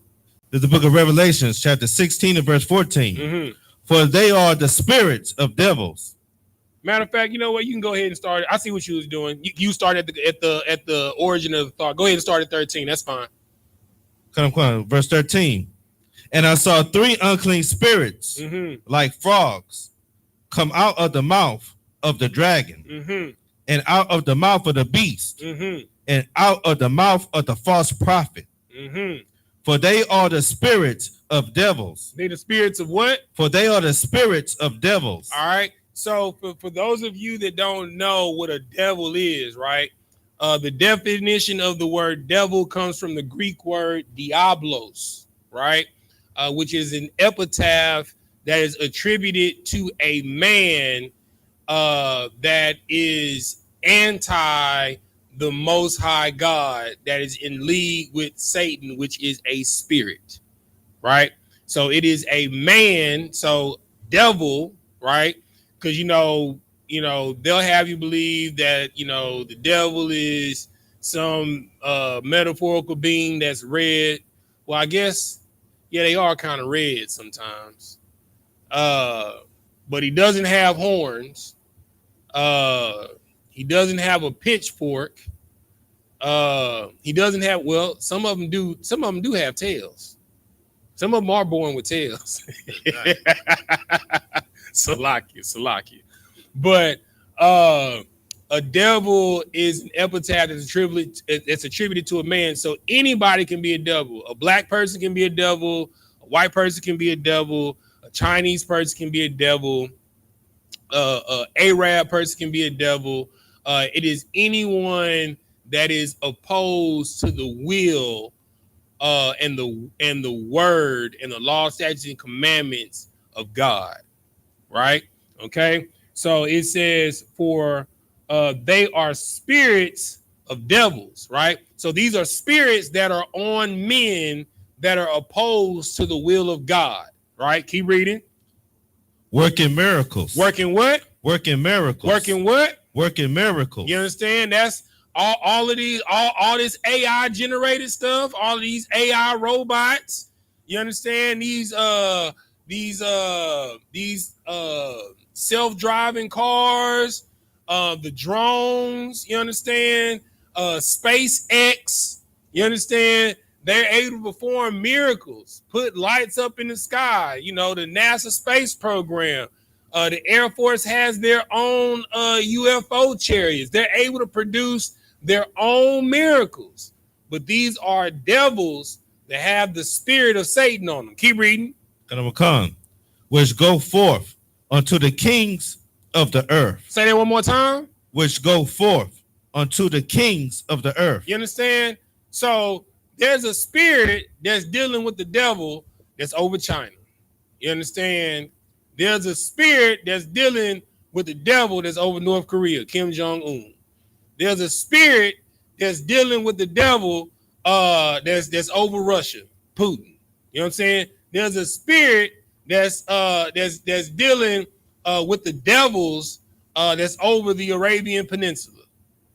There's the book of Revelations, chapter 16 and verse 14. Mm-hmm. For they are the spirits of devils. Matter of fact, you know what? You can go ahead and start. I see what you was doing. You started at the origin of the thought. Go ahead and start at 13. That's fine. Come on, verse 13. And I saw 3 unclean spirits like frogs come out of the mouth of the dragon, and out of the mouth of the beast, and out of the mouth of the false prophet. For they are the spirits of devils. They the spirits of what? For they are the spirits of devils. All right. So for those of you that don't know what a devil is, right? The definition of the word devil comes from the Greek word diablos, right? Which is an epitaph that is attributed to a man that is anti the Most High God, that is in league with Satan, which is a spirit, right? So it is a man, so devil, right? Because you know, they'll have you believe that the devil is some metaphorical being that's red. Well, I guess, yeah, they are kind of red sometimes. But he doesn't have horns. He doesn't have a pitchfork. He doesn't have, well, some of them do have tails. Some of them are born with tails. Salakia. But a devil is an epitaph that's attributed to a man. So anybody can be a devil. A black person can be a devil. A white person can be a devil. A Chinese person can be a devil. A Arab person can be a devil. It is anyone that is opposed to the will and the word and the law, statutes, and commandments of God. Right? Okay. So it says, for they are spirits of devils, right? So these are spirits that are on men that are opposed to the will of God, right? Keep reading. Working miracles. Working what? Working miracles. Working what? Working miracles. You understand? That's all of these, all this AI generated stuff, all of these AI robots. You understand? These self-driving cars, the drones, you understand? SpaceX, you understand? They're able to perform miracles, put lights up in the sky, the NASA space program. The Air Force has their own UFO chariots. They're able to produce their own miracles. But these are devils that have the spirit of Satan on them. Keep reading. Which go forth unto the kings of the earth. Say that one more time. Which go forth unto the kings of the earth. You understand? So there's a spirit that's dealing with the devil that's over China. You understand? There's a spirit that's dealing with the devil that's over North Korea, Kim Jong-un. There's a spirit that's dealing with the devil that's over Russia, Putin. You know what I'm saying? There's a spirit that's dealing with the devils that's over the Arabian Peninsula.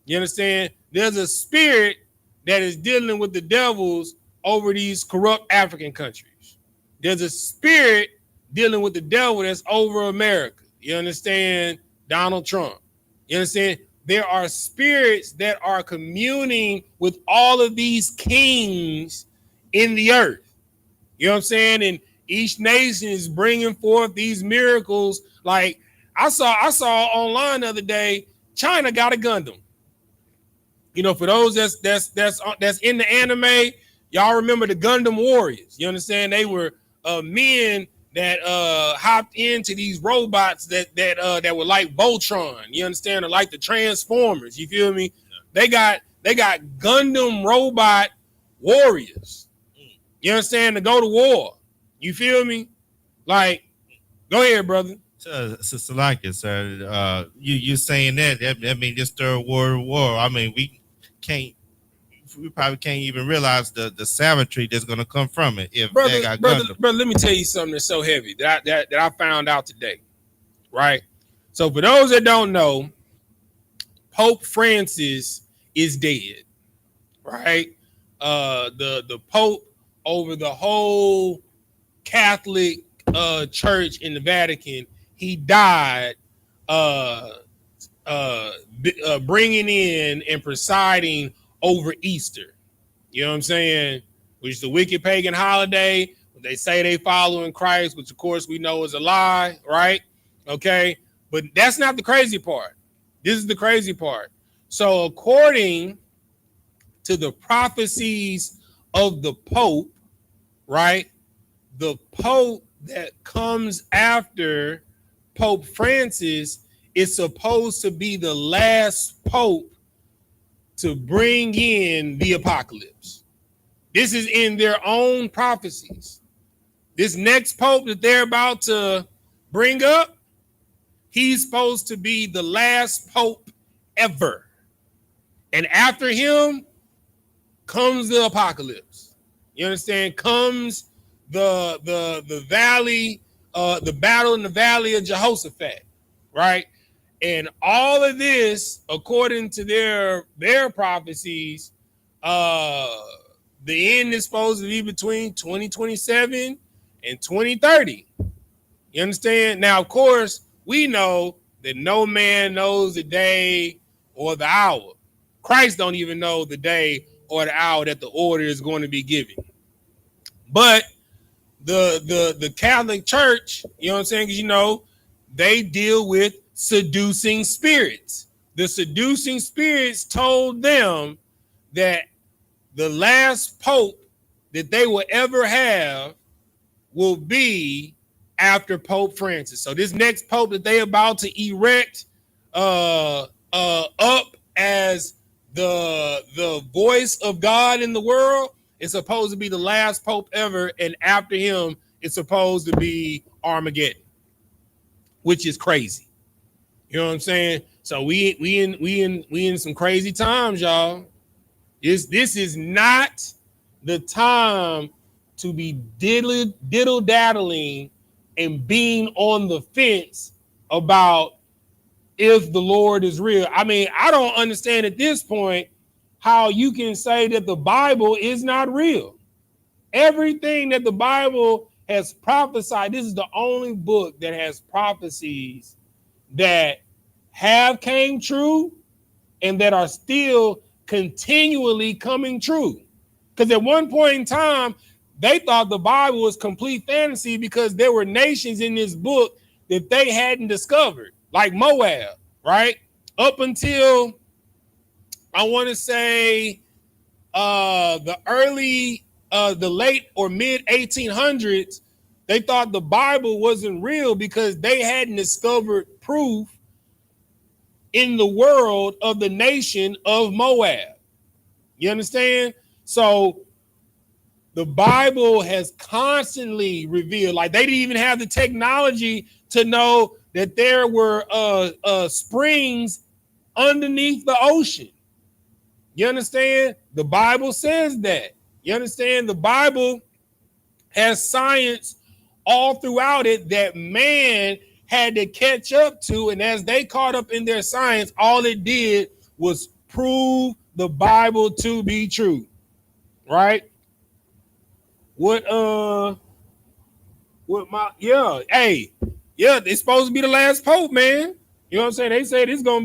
You understand? There's a spirit that is dealing with the devils over these corrupt African countries. There's a spirit dealing with the devil that's over America. You understand? Donald Trump. You understand? There are spirits that are communing with all of these kings in the earth. You know what I'm saying? And each nation is bringing forth these miracles. Like I saw online the other day, China got a Gundam. You know, for those that's in the anime, y'all remember the Gundam Warriors. You understand? They were men that hopped into these robots that were like Voltron. You understand? Or like the Transformers. You feel me? They got Gundam robot warriors. You understand? To go to war. You feel me? Like, go ahead, brother. Sister Lakia, sir, you saying that means this third world war. I mean, we probably can't even realize the savagery that's going to come from it if brother, they got brother, Gundam. brother, let me tell you something that's so heavy that I found out today, right? So for those that don't know, Pope Francis is dead, right? The Pope over the whole Catholic church in the Vatican, he died bringing in and presiding over Easter. You know what I'm saying? Which is the wicked pagan holiday. They say they follow in Christ, which of course we know is a lie, right? Okay. But that's not the crazy part. This is the crazy part. So according to the prophecies of the Pope, right? The Pope that comes after Pope Francis is supposed to be the last Pope to bring in the apocalypse. This is in their own prophecies. This next Pope that they're about to bring up, he's supposed to be the last Pope ever. And after him comes the apocalypse. You understand? Comes the valley, the battle in the valley of Jehoshaphat, right? And all of this, according to their prophecies, the end is supposed to be between 2027 and 2030. You understand? Now, of course, we know that no man knows the day or the hour. Christ don't even know the day or the hour that the order is going to be given. But the Catholic Church, you know what I'm saying? Because, you know, they deal with seducing spirits. The seducing spirits told them that the last pope that they will ever have will be after Pope Francis. So this next pope that they about to erect up as the voice of God in the world is supposed to be the last pope ever, and after him it's supposed to be Armageddon, which is crazy. You know what I'm saying? So we in some crazy times, y'all. This is not the time to be diddle-daddling and being on the fence about if the Lord is real. I mean, I don't understand at this point how you can say that the Bible is not real. Everything that the Bible has prophesied, this is the only book that has prophecies that have came true and that are still continually coming true. Because at one point in time, they thought the Bible was complete fantasy because there were nations in this book that they hadn't discovered, like Moab, right? Up until, I want to say, the late or mid 1800s, they thought the Bible wasn't real because they hadn't discovered proof in the world of the nation of Moab. You understand? So the Bible has constantly revealed, like they didn't even have the technology to know that there were springs underneath the ocean. You understand? The Bible says that. You understand? The Bible has science all throughout it that man had to catch up to, and as they caught up in their science, all it did was prove the Bible to be true. Right? It's supposed to be the last pope, man. You know what I'm saying? They say this is gonna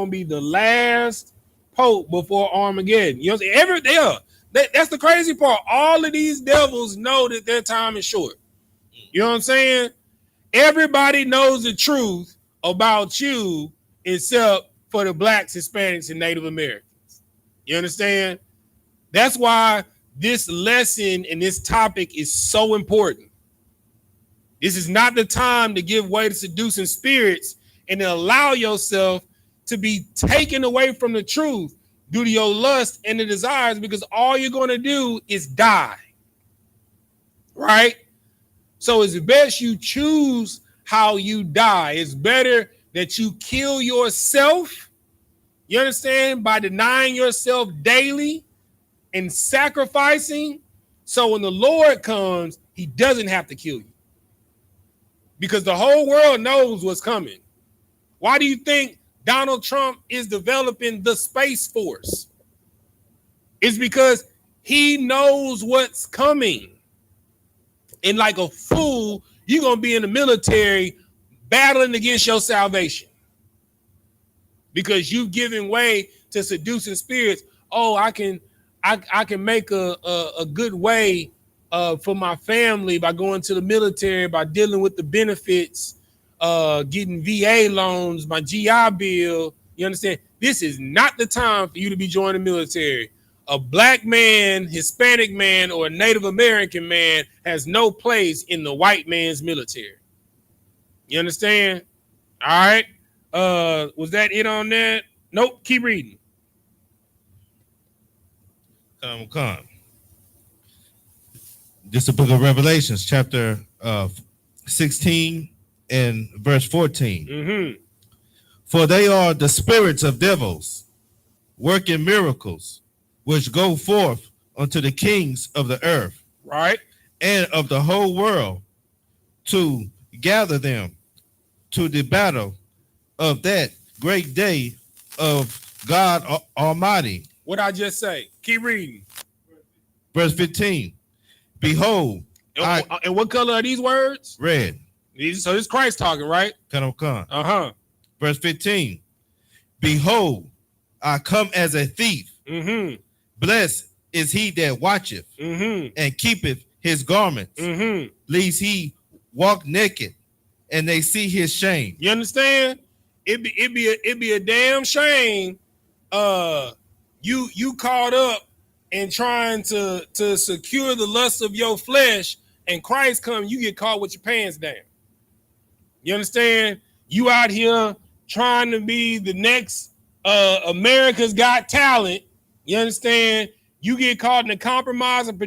be the last pope before Armageddon. You know what I'm saying? That's the crazy part. All of these devils know that their time is short. You know what I'm saying? Everybody knows the truth about you except for the blacks, Hispanics, and Native Americans. You understand? That's why this lesson and this topic is so important. This is not the time to give way to seducing spirits and to allow yourself to be taken away from the truth due to your lust and the desires, because all you're going to do is die. Right? So it's best you choose how you die. It's better that you kill yourself, you understand, by denying yourself daily and sacrificing, so when the Lord comes, he doesn't have to kill you. Because the whole world knows what's coming. Why do you think Donald Trump is developing the Space Force? It's because he knows what's coming. And like a fool, you're going to be in the military battling against your salvation. Because you've given way to seducing spirits. Oh, I can make a good way for my family by going to the military, by dealing with the benefits, getting VA loans, my GI Bill. You understand? This is not the time for you to be joining the military. A black man, Hispanic man, or a Native American man has no place in the white man's military. You understand? All right. Was that it on that? Nope. Keep reading. Come. This is the book of Revelations, chapter 16 and verse 14. Mm-hmm. For they are the spirits of devils, working miracles, which go forth unto the kings of the earth, right, and of the whole world, to gather them to the battle of that great day of God Almighty. What I just say? Keep reading. Verse 15. Behold, and what color are these words? Red. So this Christ talking, right? Come. Uh-huh. Verse 15. Behold, I come as a thief. Mm-hmm. Blessed is he that watcheth, mm-hmm, and keepeth his garments, mm-hmm, lest he walk naked, and they see his shame. You understand? It'd be a damn shame. You caught up in trying to secure the lust of your flesh, and Christ come, you get caught with your pants down. You understand? You out here trying to be the next America's Got Talent. You understand? You get caught in a compromising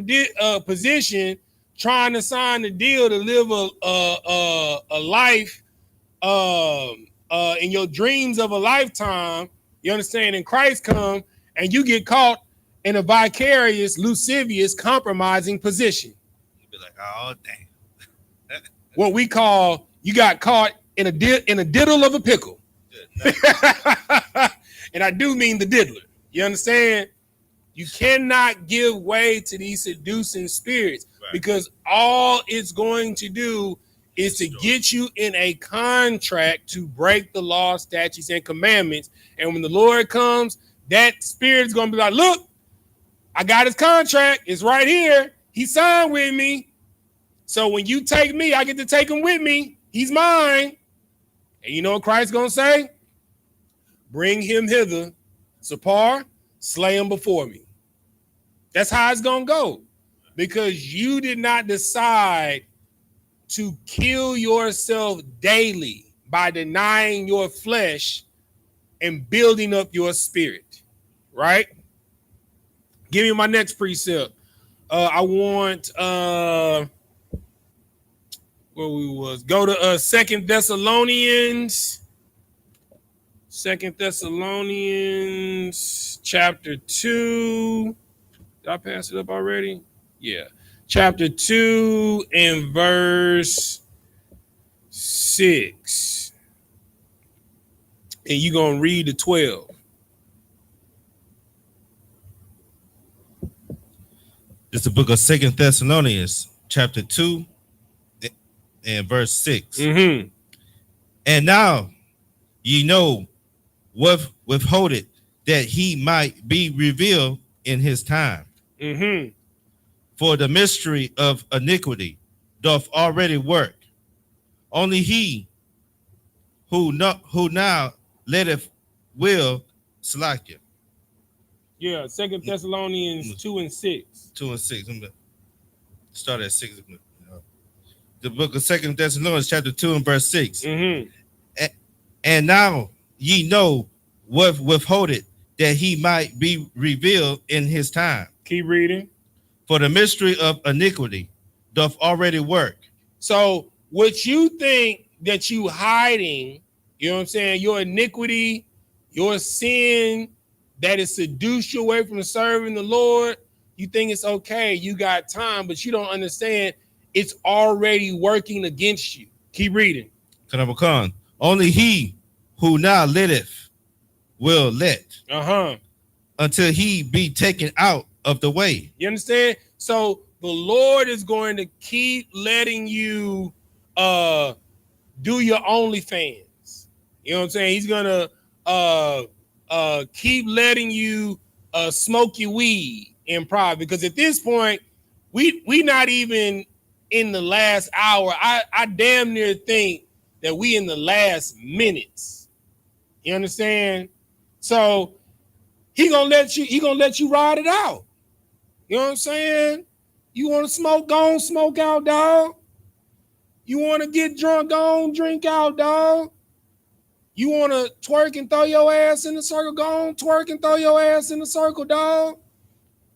position, trying to sign a deal to live a life in your dreams of a lifetime. You understand? And Christ come, and you get caught in a vicarious, lascivious, compromising position. You'd be like, oh damn. What we call, you got caught in a diddle of a pickle. And I do mean the diddler. You understand? You cannot give way to these seducing spirits, right, because all it's going to do is to get you in a contract to break the law, statutes, and commandments. And when the Lord comes, that spirit is going to be like, look, I got his contract. It's right here. He signed with me. So when you take me, I get to take him with me. He's mine. And you know what Christ's going to say? Bring him hither, Sapar, slay him before me. That's how it's going to go. Because you did not decide to kill yourself daily by denying your flesh and building up your spirit. Right? Give me my next precept. I want where we was. Go to 2 Thessalonians. 2 Thessalonians chapter 2. Did I pass it up already? Yeah. Chapter 2 and verse 6. And you're going to read the 12. It's the book of 2 Thessalonians, chapter 2 and verse 6. Mm-hmm. And now ye know withhold it, that he might be revealed in his time. Mm-hmm. For the mystery of iniquity doth already work. Only he who now letteth will slack you. Yeah, 2 Thessalonians 2 and 6. 2 and 6. I'm gonna start at 6. The book of 2 Thessalonians, chapter 2 and verse 6. Mm-hmm. And now ye know withhold it, that he might be revealed in his time. Keep reading. For the mystery of iniquity doth already work. So what you think that you hiding, you know what I'm saying, your iniquity, your sin that is seduced you away from serving the Lord, you think it's okay, you got time, but you don't understand it's already working against you. Keep reading. Only he who now letteth will let until he be taken out of the way. You understand? So the Lord is going to keep letting you do your OnlyFans. You know what I'm saying? He's gonna keep letting you smoke your weed in private, because at this point we not even in the last hour. I damn near think that we in the last minutes. You understand? So he gonna let you ride it out. You know what I'm saying? You want to smoke, go on, smoke out, dog. You want to get drunk, go on, drink out, dog. You want to twerk and throw your ass in the circle, go on, twerk and throw your ass in the circle, dog.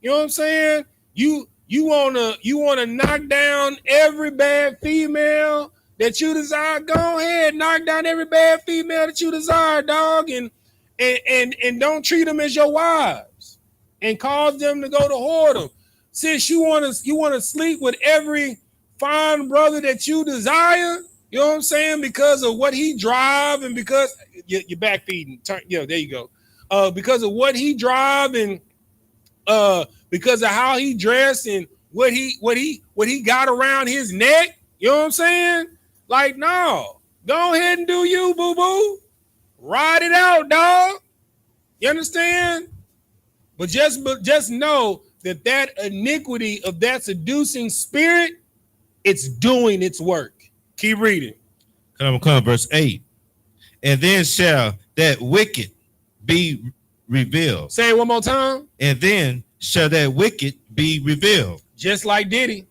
You know what I'm saying? You wanna knock down every bad female that you desire. Go ahead, knock down every bad female that you desire, dog, and don't treat them as your wives and cause them to go to whoredom. Since you wanna sleep with every fine brother that you desire, you know what I'm saying, because of what he drive and because you're back feeding. There you go. Because of what he drive and because of how he dressed and what he got around his neck, you know what I'm saying? Like, no, go ahead and do you, boo-boo. Ride it out, dog. You understand? But just know that iniquity of that seducing spirit, it's doing its work. Keep reading. Come, verse 8. And then shall that wicked be revealed. Say it one more time. And then shall that wicked be revealed. Just like Diddy.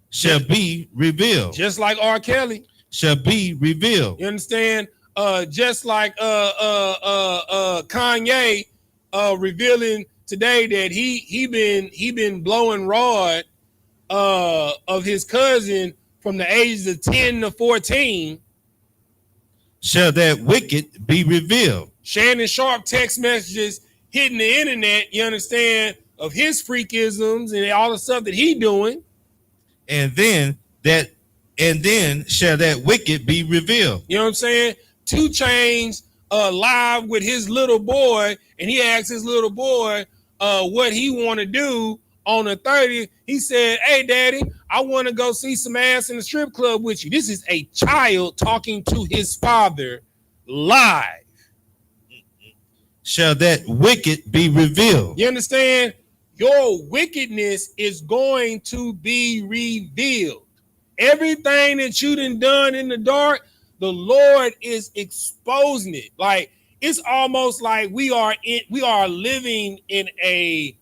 Shall be revealed. Just like R. Kelly. Shall be revealed. You understand? Just like Kanye revealing today that he been blowing rod of his cousin from the ages of 10 to 14. Shall that wicked be revealed. Shannon Sharp text messages hitting the internet, you understand, of his freakisms and all the stuff that he doing. And then shall that wicked be revealed. You know what I'm saying? 2 Chainz live with his little boy, and he asked his little boy what he want to do on the 30th. He said, "Hey, daddy, I want to go see some ass in the strip club with you." This is a child talking to his father live. Shall that wicked be revealed. You understand? Your wickedness is going to be revealed. Everything that you done in the dark, the Lord is exposing it. Like, it's almost like we are living in a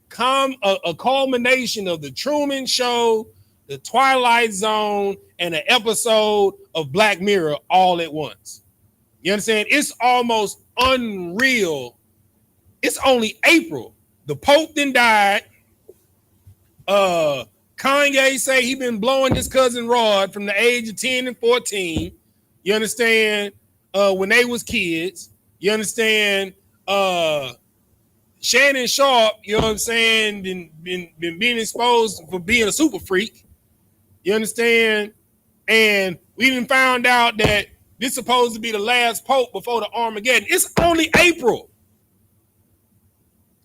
culmination of the Truman Show, the Twilight Zone, and an episode of Black Mirror all at once. You understand? It's almost unreal. It's only April. The Pope then died. Kanye say he been blowing his cousin Rod from the age of 10 and 14. You understand? When they was kids. You understand? Shannon Sharp, you know what I'm saying, been being exposed for being a super freak. You understand? And we even found out that this is supposed to be the last pope before the Armageddon. It's only April.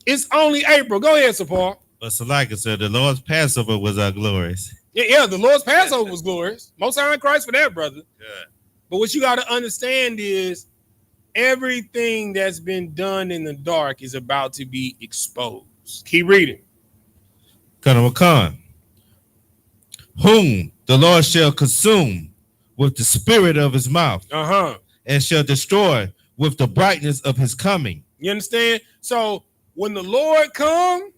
It's only April. Go ahead, Sapar. But Salaka said the Lord's Passover was glorious. Yeah, the Lord's Passover was glorious. Most high in Christ for that, brother. Yeah. But what you got to understand is everything that's been done in the dark is about to be exposed. Keep reading. Khan, whom the Lord shall consume with the spirit of his mouth, and shall destroy with the brightness of his coming. You understand? So when the Lord come,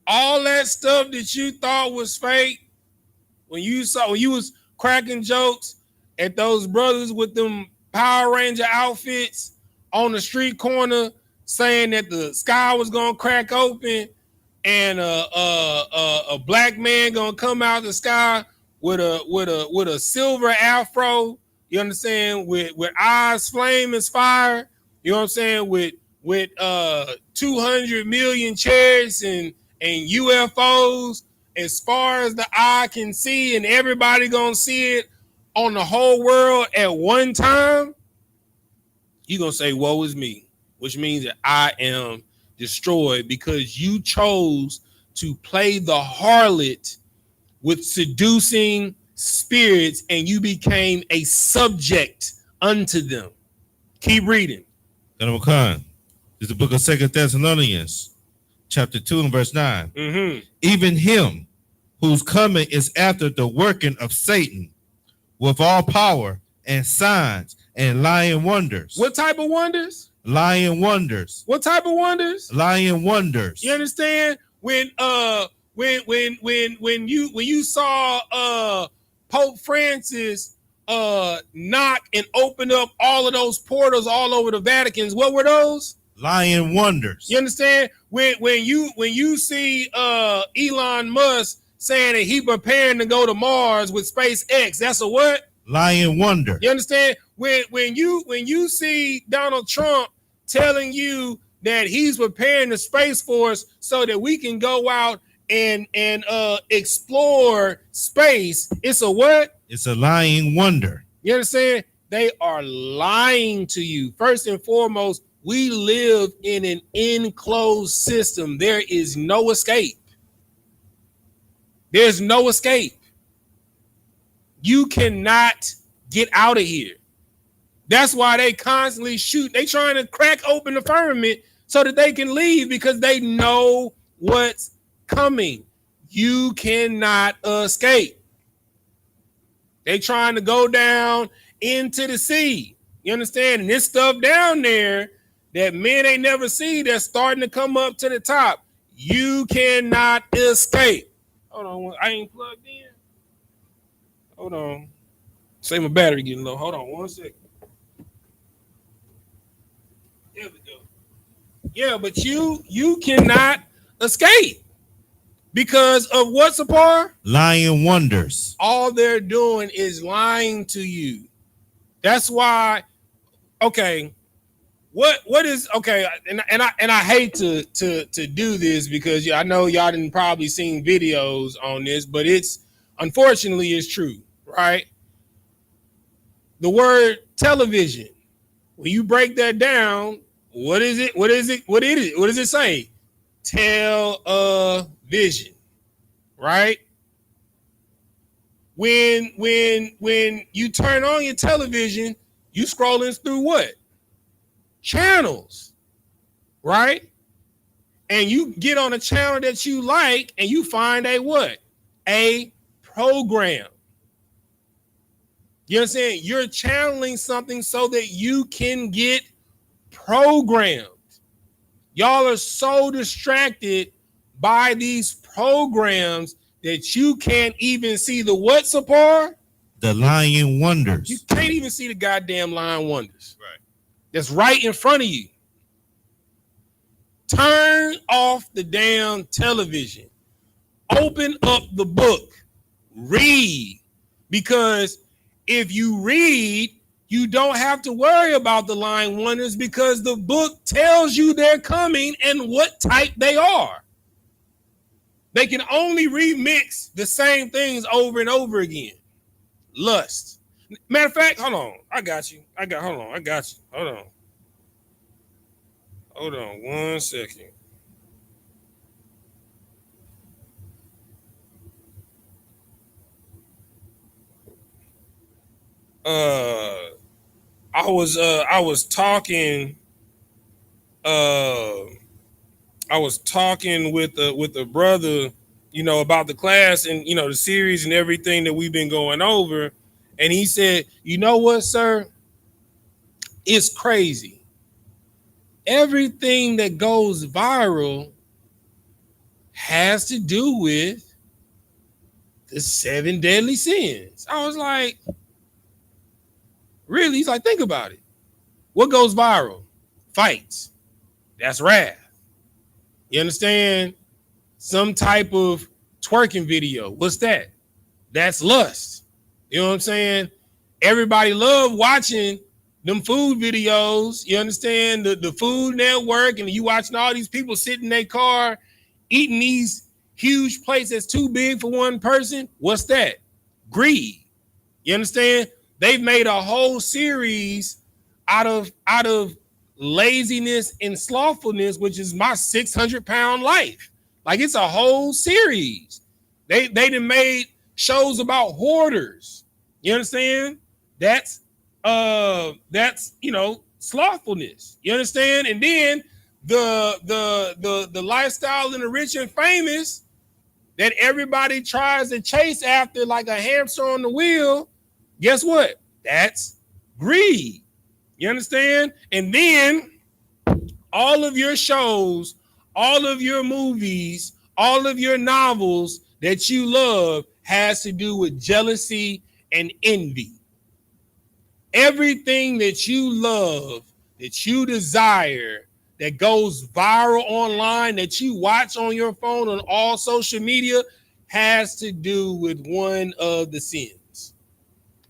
all that stuff that you thought was fake, when you was cracking jokes at those brothers with them Power Ranger outfits on the street corner saying that the sky was gonna crack open and a black man gonna come out the sky with a silver afro, you understand, with eyes flame as fire, you know what I'm saying, with 200 million chariots and UFOs as far as the eye can see, and everybody gonna see it on the whole world at one time, you're gonna say, woe is me, which means that I am destroyed because you chose to play the harlot with seducing spirits and you became a subject unto them. Keep reading. Khan, this is the book of 2 Thessalonians, chapter 2 and verse 9. Even him whose coming is after the working of Satan with all power and signs and lying wonders. What type of wonders? Lying wonders. What type of wonders? Lying wonders. You understand? When you saw Pope Francis knock and open up all of those portals all over the Vaticans, what were those? Lying wonders. You understand? When you see Elon Musk saying that he preparing to go to Mars with SpaceX, that's a what? Lying wonder. You understand? When you see Donald Trump telling you that he's preparing the Space Force so that we can go out and explore space, it's a what? It's a lying wonder. You understand? They are lying to you. First and foremost, we live in an enclosed system. There is no escape. There's no escape. You cannot get out of here. That's why they constantly shoot. They trying to crack open the firmament so that they can leave because they know what's coming. You cannot escape. They trying to go down into the sea. You understand? And this stuff down there that men ain't never seen that's starting to come up to the top. You cannot escape. Hold on, I ain't plugged in. Hold on. Say my battery getting low. Hold on 1 second. There we go. Yeah, but you cannot escape because of what's apart? Lying wonders. All they're doing is lying to you. That's why. Okay, what is okay? And I hate to do this because I know y'all didn't probably seen videos on this, but it's unfortunately it's true, right? The word television. When you break that down, what is it? What is it? What is it? What does it say? Television, right? When you turn on your television, you scrolling through what? Channels, right? And you get on a channel that you like and you find a what? A program. You know what I'm saying? You're channeling something so that you can get programmed. Y'all are so distracted by these programs that you can't even see the what's apart? The lying wonders. You can't even see the goddamn lying wonders. Right. That's right in front of you. Turn off the damn television. Open up the book. Read. Because if you read, you don't have to worry about the lying wonders because the book tells you they're coming and what type they are. They can only remix the same things over and over again. Lust. Matter of fact, hold on. I got you. Hold on. Hold on 1 second. I was talking with a brother, you know, about the class and, you know, the series and everything that we've been going over. And he said, you know what, sir? It's crazy. Everything that goes viral has to do with the 7 deadly sins. I was like, really? He's like, think about it. What goes viral? Fights. That's wrath. You understand? Some type of twerking video. What's that? That's lust. You know what I'm saying? Everybody love watching them food videos. You understand? The Food Network, and you watching all these people sit in their car eating these huge plates that's too big for one person. What's that? Greed. You understand? They've made a whole series out of laziness and slothfulness, which is my 600-pound life. Like, it's a whole series. They done made shows about hoarders. You understand? That's you know, slothfulness. You understand? And then the lifestyle in the rich and famous that everybody tries to chase after like a hamster on the wheel. Guess what? That's greed. You understand? And then all of your shows, all of your movies, all of your novels that you love has to do with jealousy and envy. Everything that you love, that you desire, that goes viral online, that you watch on your phone on all social media has to do with one of the sins.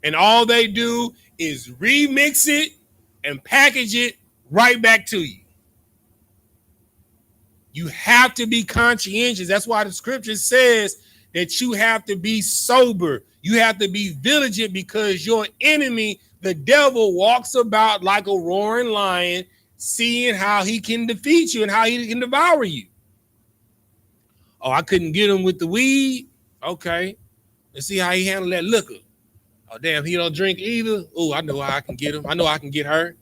And all they do is remix it and package it right back to you. You have to be conscientious. That's why the scripture says that you have to be sober. You have to be vigilant because your enemy, the devil, walks about like a roaring lion, seeing how he can defeat you and how he can devour you. Oh, I couldn't get him with the weed. Okay. Let's see how he handled that liquor. Oh, damn, he don't drink either. Oh, I know how I can get him. I know I can get her.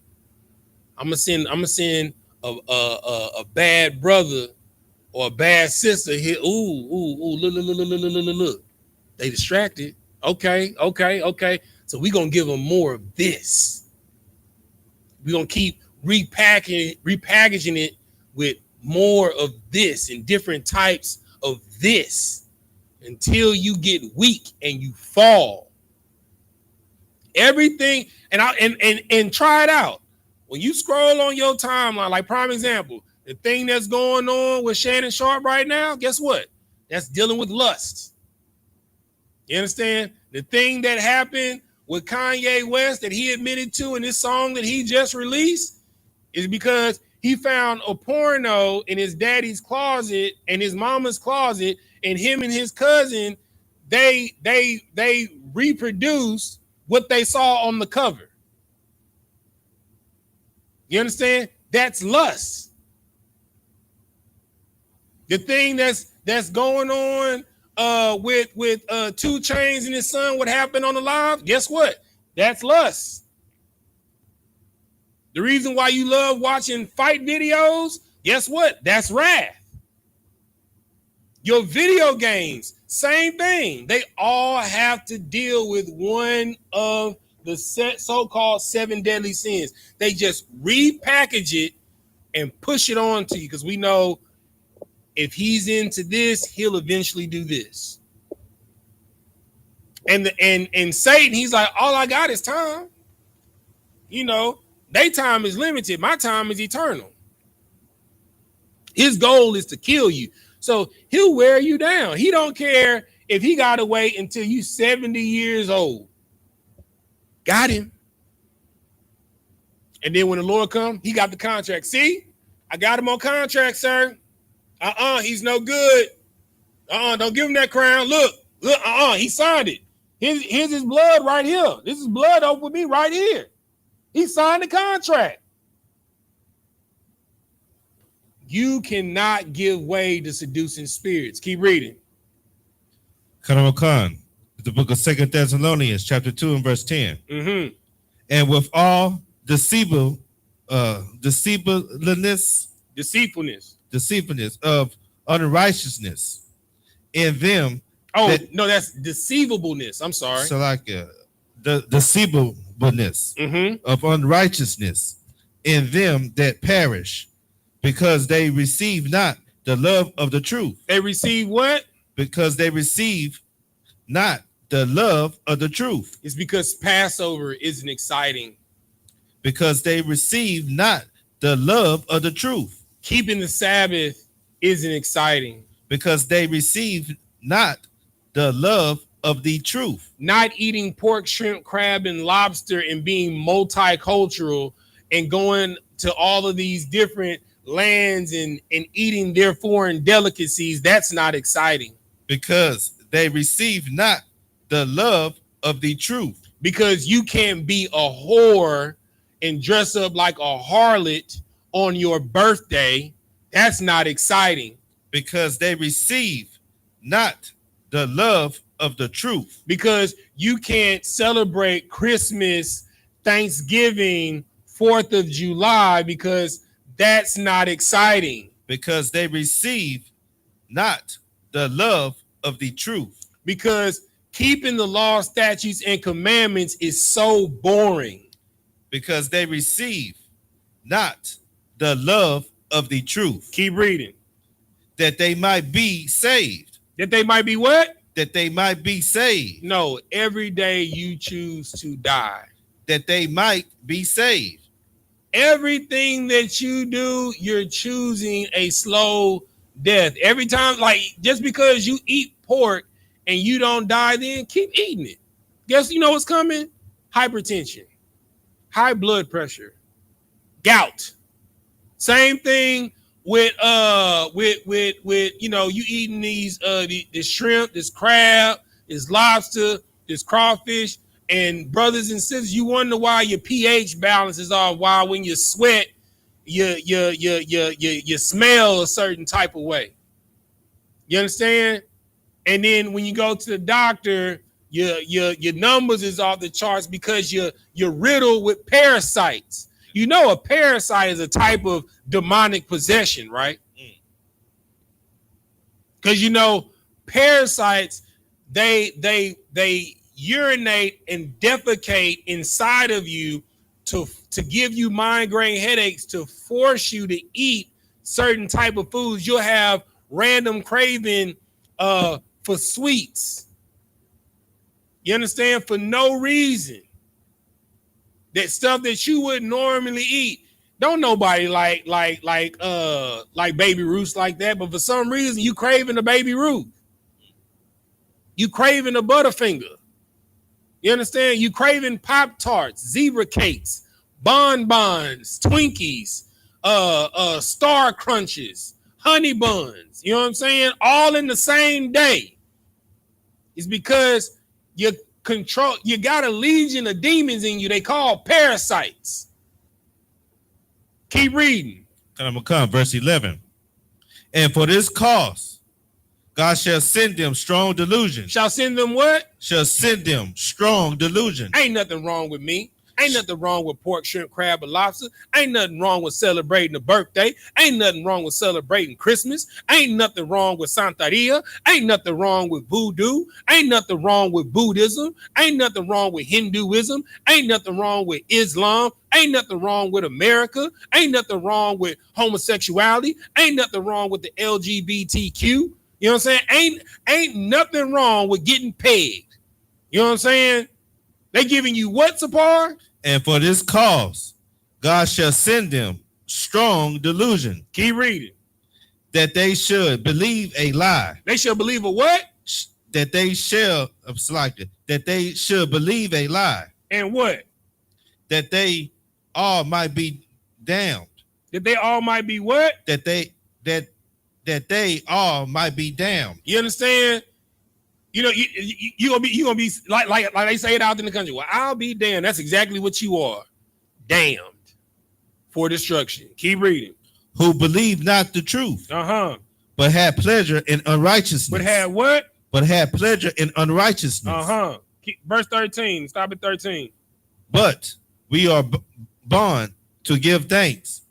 I'm gonna send a bad brother or a bad sister here. Ooh, look. They distracted. Okay. So we're gonna give them more of this. We're gonna keep repackaging it with more of this and different types of this until you get weak and you fall. Everything, and try it out. When you scroll on your timeline, like prime example, the thing that's going on with Shannon Sharp right now, guess what? That's dealing with lust. You understand? The thing that happened with Kanye West that he admitted to in this song that he just released is because he found a porno in his daddy's closet and his mama's closet, and him and his cousin, they reproduced what they saw on the cover. You understand? That's lust. The thing that's going on with 2 Chainz and his son, what happened on the live? Guess what? That's lust. The reason why you love watching fight videos, guess what? That's wrath. Your video games, same thing. They all have to deal with one of the so-called 7 deadly sins. They just repackage it and push it on to you because we know if he's into this, he'll eventually do this. And Satan, he's like, all I got is time. You know, their time is limited. My time is eternal. His goal is to kill you. So he'll wear you down. He don't care if he got to wait until you 70 years old. Got him. And then when the Lord come, he got the contract. See, I got him on contract, sir. He's no good. Don't give him that crown. Look, he signed it. Here's his blood right here. This is blood over with me right here. He signed the contract. You cannot give way to seducing spirits. Keep reading. Khan, the book of 2 Thessalonians, chapter 2 and verse 10. Mm-hmm. And with all deceitfulness of unrighteousness in them. That's deceivableness. I'm sorry. So like the deceivableness of unrighteousness in them that perish, because they receive not the love of the truth. They receive what? Because they receive not the love of the truth. It's because Passover isn't exciting. Because they receive not the love of the truth. Keeping the Sabbath isn't exciting. Because they receive not the love of the truth. Not eating pork, shrimp, crab, and lobster and being multicultural and going to all of these different lands and eating their foreign delicacies, that's not exciting. Because they receive not the love of the truth. Because you can't be a whore and dress up like a harlot on your birthday. That's not exciting. Because they receive not the love of the truth. Because you can't celebrate Christmas, Thanksgiving, 4th of July, because that's not exciting. Because they receive not the love of the truth. Because keeping the law, statutes, and commandments is so boring. Because they receive not the love of the truth. Keep reading. That they might be saved. That they might be what? That they might be saved. No, every day you choose to die. That they might be saved. Everything that you do, you're choosing a slow death. Every time, like, just because you eat pork and you don't die, then keep eating it. Guess you know what's coming? Hypertension, high blood pressure, gout. Same thing with you eating these this shrimp, this crab, this lobster, this crawfish. And brothers and sisters, you wonder why your pH balance is off. Why when you sweat, you smell a certain type of way. You understand? And then when you go to the doctor, your numbers is off the charts because you're riddled with parasites. You know, a parasite is a type of demonic possession, right? Because you know, parasites they urinate and defecate inside of you to give you migraine headaches, to force you to eat certain type of foods. You'll have random craving for sweets. You understand? For no reason. That stuff that you wouldn't normally eat. Don't nobody like Baby Ruths like that, but for some reason you craving a Baby Ruth. You craving a Butterfinger. You understand? You craving Pop-Tarts, Zebra Cakes, bonbons, Twinkies, Star Crunches, Honey Buns. You know what I'm saying? All in the same day. It's because you got a legion of demons in you. They call parasites. Keep reading. Verse 11. And for this cause, God shall send them strong delusion. Shall send them what? Shall send them strong delusion. Ain't nothing wrong with me. Ain't nothing wrong with pork, shrimp, crab, or lobster. Ain't nothing wrong with celebrating a birthday. Ain't nothing wrong with celebrating Christmas. Ain't nothing wrong with Santeria. Ain't nothing wrong with voodoo. Ain't nothing wrong with Buddhism. Ain't nothing wrong with Hinduism. Ain't nothing wrong with Islam. Ain't nothing wrong with America. Ain't nothing wrong with homosexuality. Ain't nothing wrong with the LGBTQ. You know what I'm saying? Ain't nothing wrong with getting pegged. You know what I'm saying? They giving you what, Sapar? And for this cause, God shall send them strong delusion. Keep reading. that they should believe a lie. They shall believe a what? That they shall, that they should believe a lie. And what? That they all might be damned. That they all might be what? That they all might be damned. You understand? You know, you gonna be like they say it out in the country. Well, I'll be damned. That's exactly what you are. Damned for destruction. Keep reading. Who believed not the truth. But had pleasure in unrighteousness. But had what? But had pleasure in unrighteousness. Verse 13. Stop at 13. But we are bound to give thanks.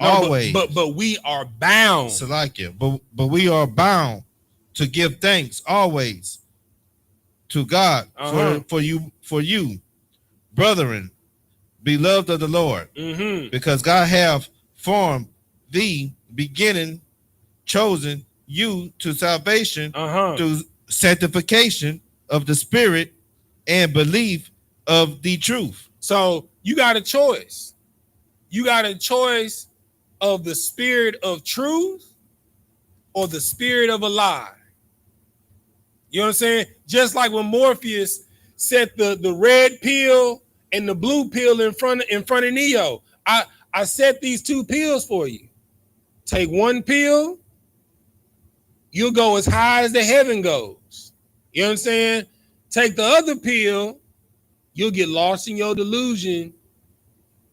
Always. But we are bound. But we are bound to give thanks always to God for you, brethren, beloved of the Lord, because God have formed thee, beginning, chosen you to salvation through sanctification of the Spirit and belief of the truth. So you got a choice. You got a choice of the spirit of truth or the spirit of a lie. You know what I'm saying? Just like when Morpheus set the red pill and the blue pill in front of Neo. I set these two pills for you. Take one pill, you'll go as high as the heaven goes. You know what I'm saying? Take the other pill, you'll get lost in your delusion.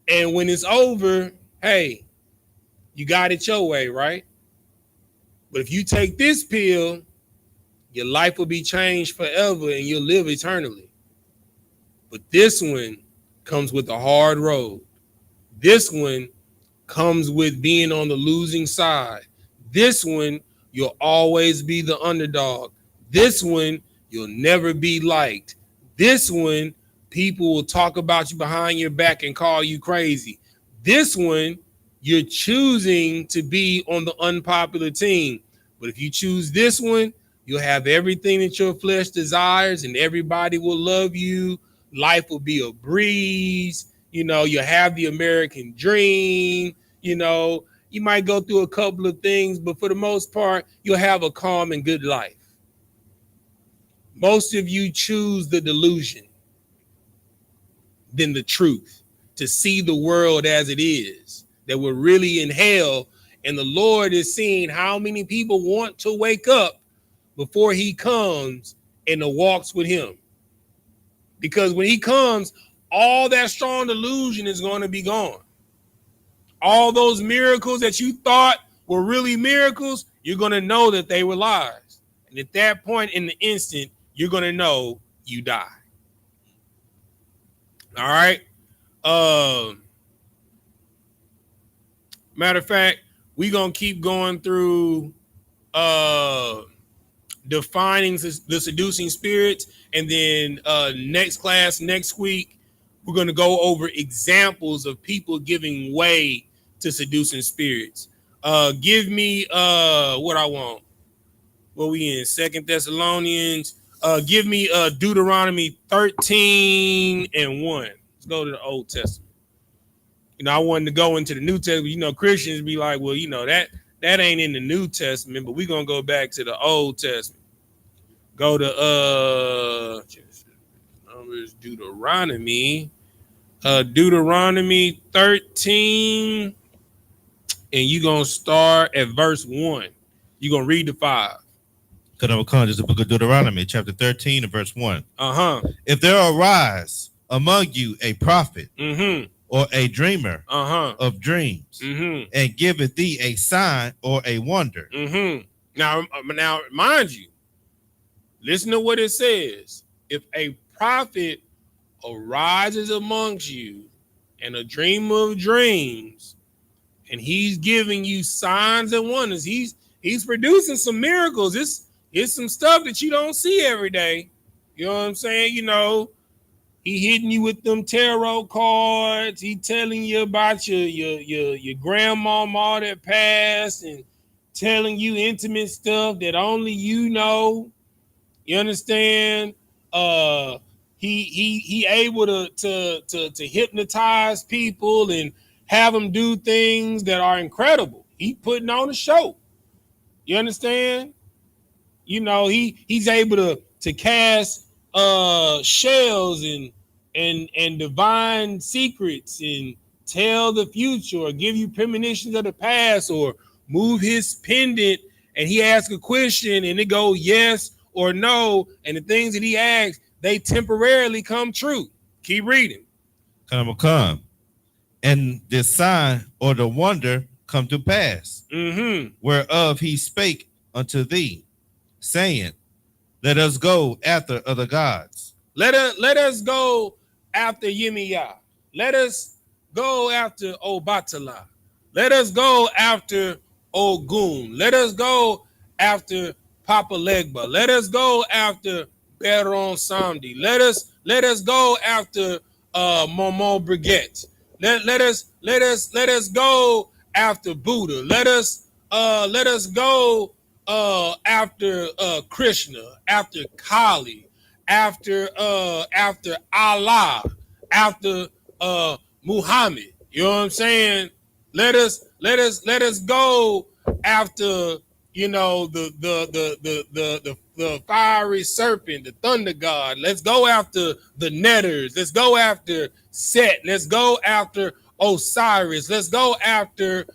And when it's over, hey, you got it your way, right? But if you take this pill, your life will be changed forever and you'll live eternally. But this one comes with a hard road. This one comes with being on the losing side. This one, you'll always be the underdog. This one, you'll never be liked. This one, people will talk about you behind your back and call you crazy. This one, you're choosing to be on the unpopular team. But if you choose this one, you'll have everything that your flesh desires and everybody will love you. Life will be a breeze. You know, you'll have the American dream. You know, you might go through a couple of things, but for the most part, you'll have a calm and good life. Most of you choose the delusion than the truth, to see the world as it is, that we're really in hell. And the Lord is seeing how many people want to wake up before he comes and walks with him. Because when he comes, all that strong delusion is going to be gone. All those miracles that you thought were really miracles, you're going to know that they were lies. And at that point in the instant, you're going to know you die. All right. Matter of fact, we're going to keep going through defining the seducing spirits. And then next class, next week, we're going to go over examples of people giving way to seducing spirits. Give me what I want. What we in? 2 Thessalonians. Give me Deuteronomy 13:1. Let's go to the Old Testament. You know, I wanted to go into the New Testament. You know, Christians be like, well, you know, that ain't in the New Testament, but we're going to go back to the Old Testament. Go to Deuteronomy. Deuteronomy 13. And you're going to start at verse 1. You're going to read the 5. Just the book of Deuteronomy, chapter 13 and verse 1. If there arise among you a prophet or a dreamer of dreams and giveth thee a sign or a wonder. Now, mind you, listen to what it says. If a prophet arises amongst you and a dreamer of dreams, and he's giving you signs and wonders, he's producing some miracles. It's some stuff that you don't see every day. You know what I'm saying? You know, he hitting you with them tarot cards. He telling you about your grandmama that passed and telling you intimate stuff that only you know. You understand? He able to hypnotize people and have them do things that are incredible. he putting on a show. You understand? You know, he's able to cast shells and divine secrets and tell the future or give you premonitions of the past or move his pendant and he asks a question and it go yes or no, and the things that he asks, they temporarily come true. Keep reading. Come. And the sign or the wonder come to pass, whereof he spake unto thee, saying, let us go after other gods. Let us go after Yimiyah. Let us go after Obatala. Let us go after Ogun. Let us go after Papa Legba. Let us go after Beron Samdi. Let us go after Momo Brigette. Let us go after Buddha. Let us go after Krishna, after Kali, after Allah, after Muhammad. You know what I'm saying? Let us go after, you know, the fiery serpent, the thunder god. Let's go after the netters. Let's go after Set. Let's go after Osiris. Let's go after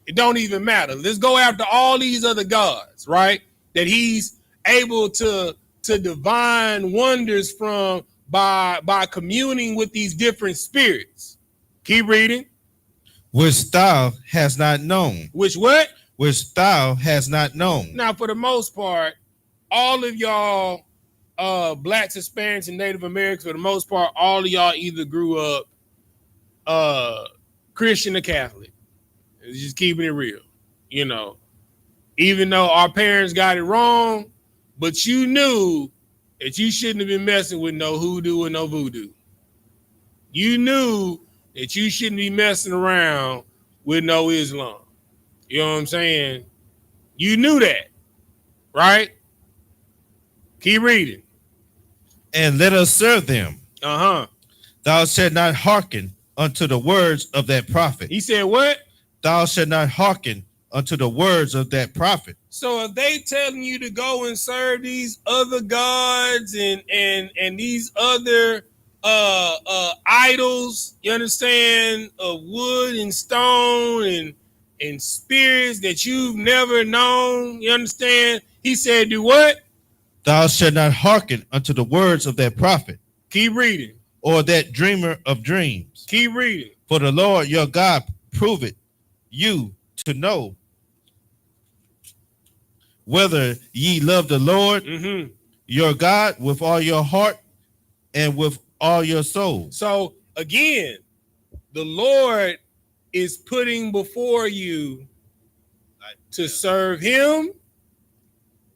it don't even matter. Let's go after all these other gods, right? That he's able to divine wonders from by communing with these different spirits. Keep reading. Which thou hast not known. Which what? Which thou hast not known. Now, for the most part, all of y'all blacks, Hispanics, and Native Americans, for the most part, all of y'all either grew up Christian or Catholic. It's just keeping it real, you know. Even though our parents got it wrong, but you knew that you shouldn't have been messing with no hoodoo and no voodoo. You knew that you shouldn't be messing around with no Islam. You know what I'm saying? You knew that, right? Keep reading. And let us serve them. Thou shalt not hearken unto the words of that prophet. He said what? Thou shalt not hearken unto the words of that prophet. So if they telling you to go and serve these other gods and these other idols, you understand, of wood and stone and spirits that you've never known, you understand? He said, do what? Thou shalt not hearken unto the words of that prophet. Keep reading. Or that dreamer of dreams. Keep reading. For the Lord your God proveth you to know whether ye love the Lord your God with all your heart and with all your soul. So again, the Lord is putting before you to serve him,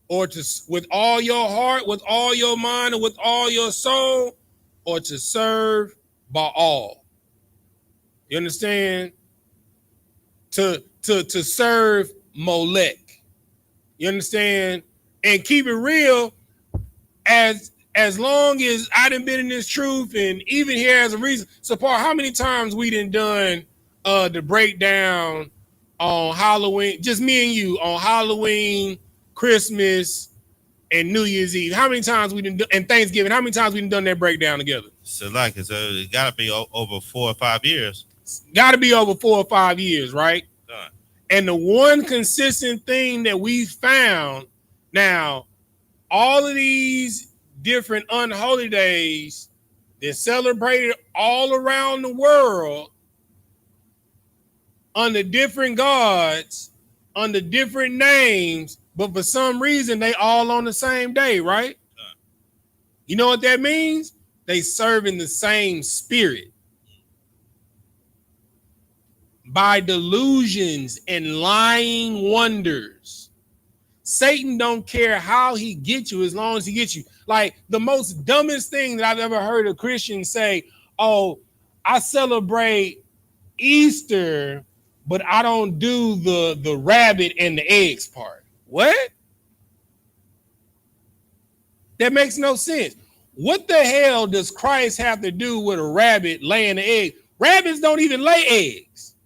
or to with all your heart, with all your mind, and with all your soul, or to serve Baal. You understand? To serve Molech. You understand? And keep it real, as long as I done been in this truth, and even here as a reason. So Paul, how many times we done the breakdown on Halloween, just me and you, on Halloween, Christmas, and New Year's Eve? How many times we done, and Thanksgiving, how many times we done that breakdown together? So like it gotta be over 4 or 5 years. Got to be over 4 or 5 years, right? And the one consistent thing that we found, now, all of these different unholy days they're celebrated all around the world under different gods, under different names, but for some reason they all on the same day, right? You know what that means? They serve in the same spirit. By delusions and lying wonders. Satan don't care how he gets you as long as he gets you. Like the most dumbest thing that I've ever heard a Christian say, oh, I celebrate Easter, but I don't do the rabbit and the eggs part. What? That makes no sense. What the hell does Christ have to do with a rabbit laying the egg? Rabbits don't even lay eggs.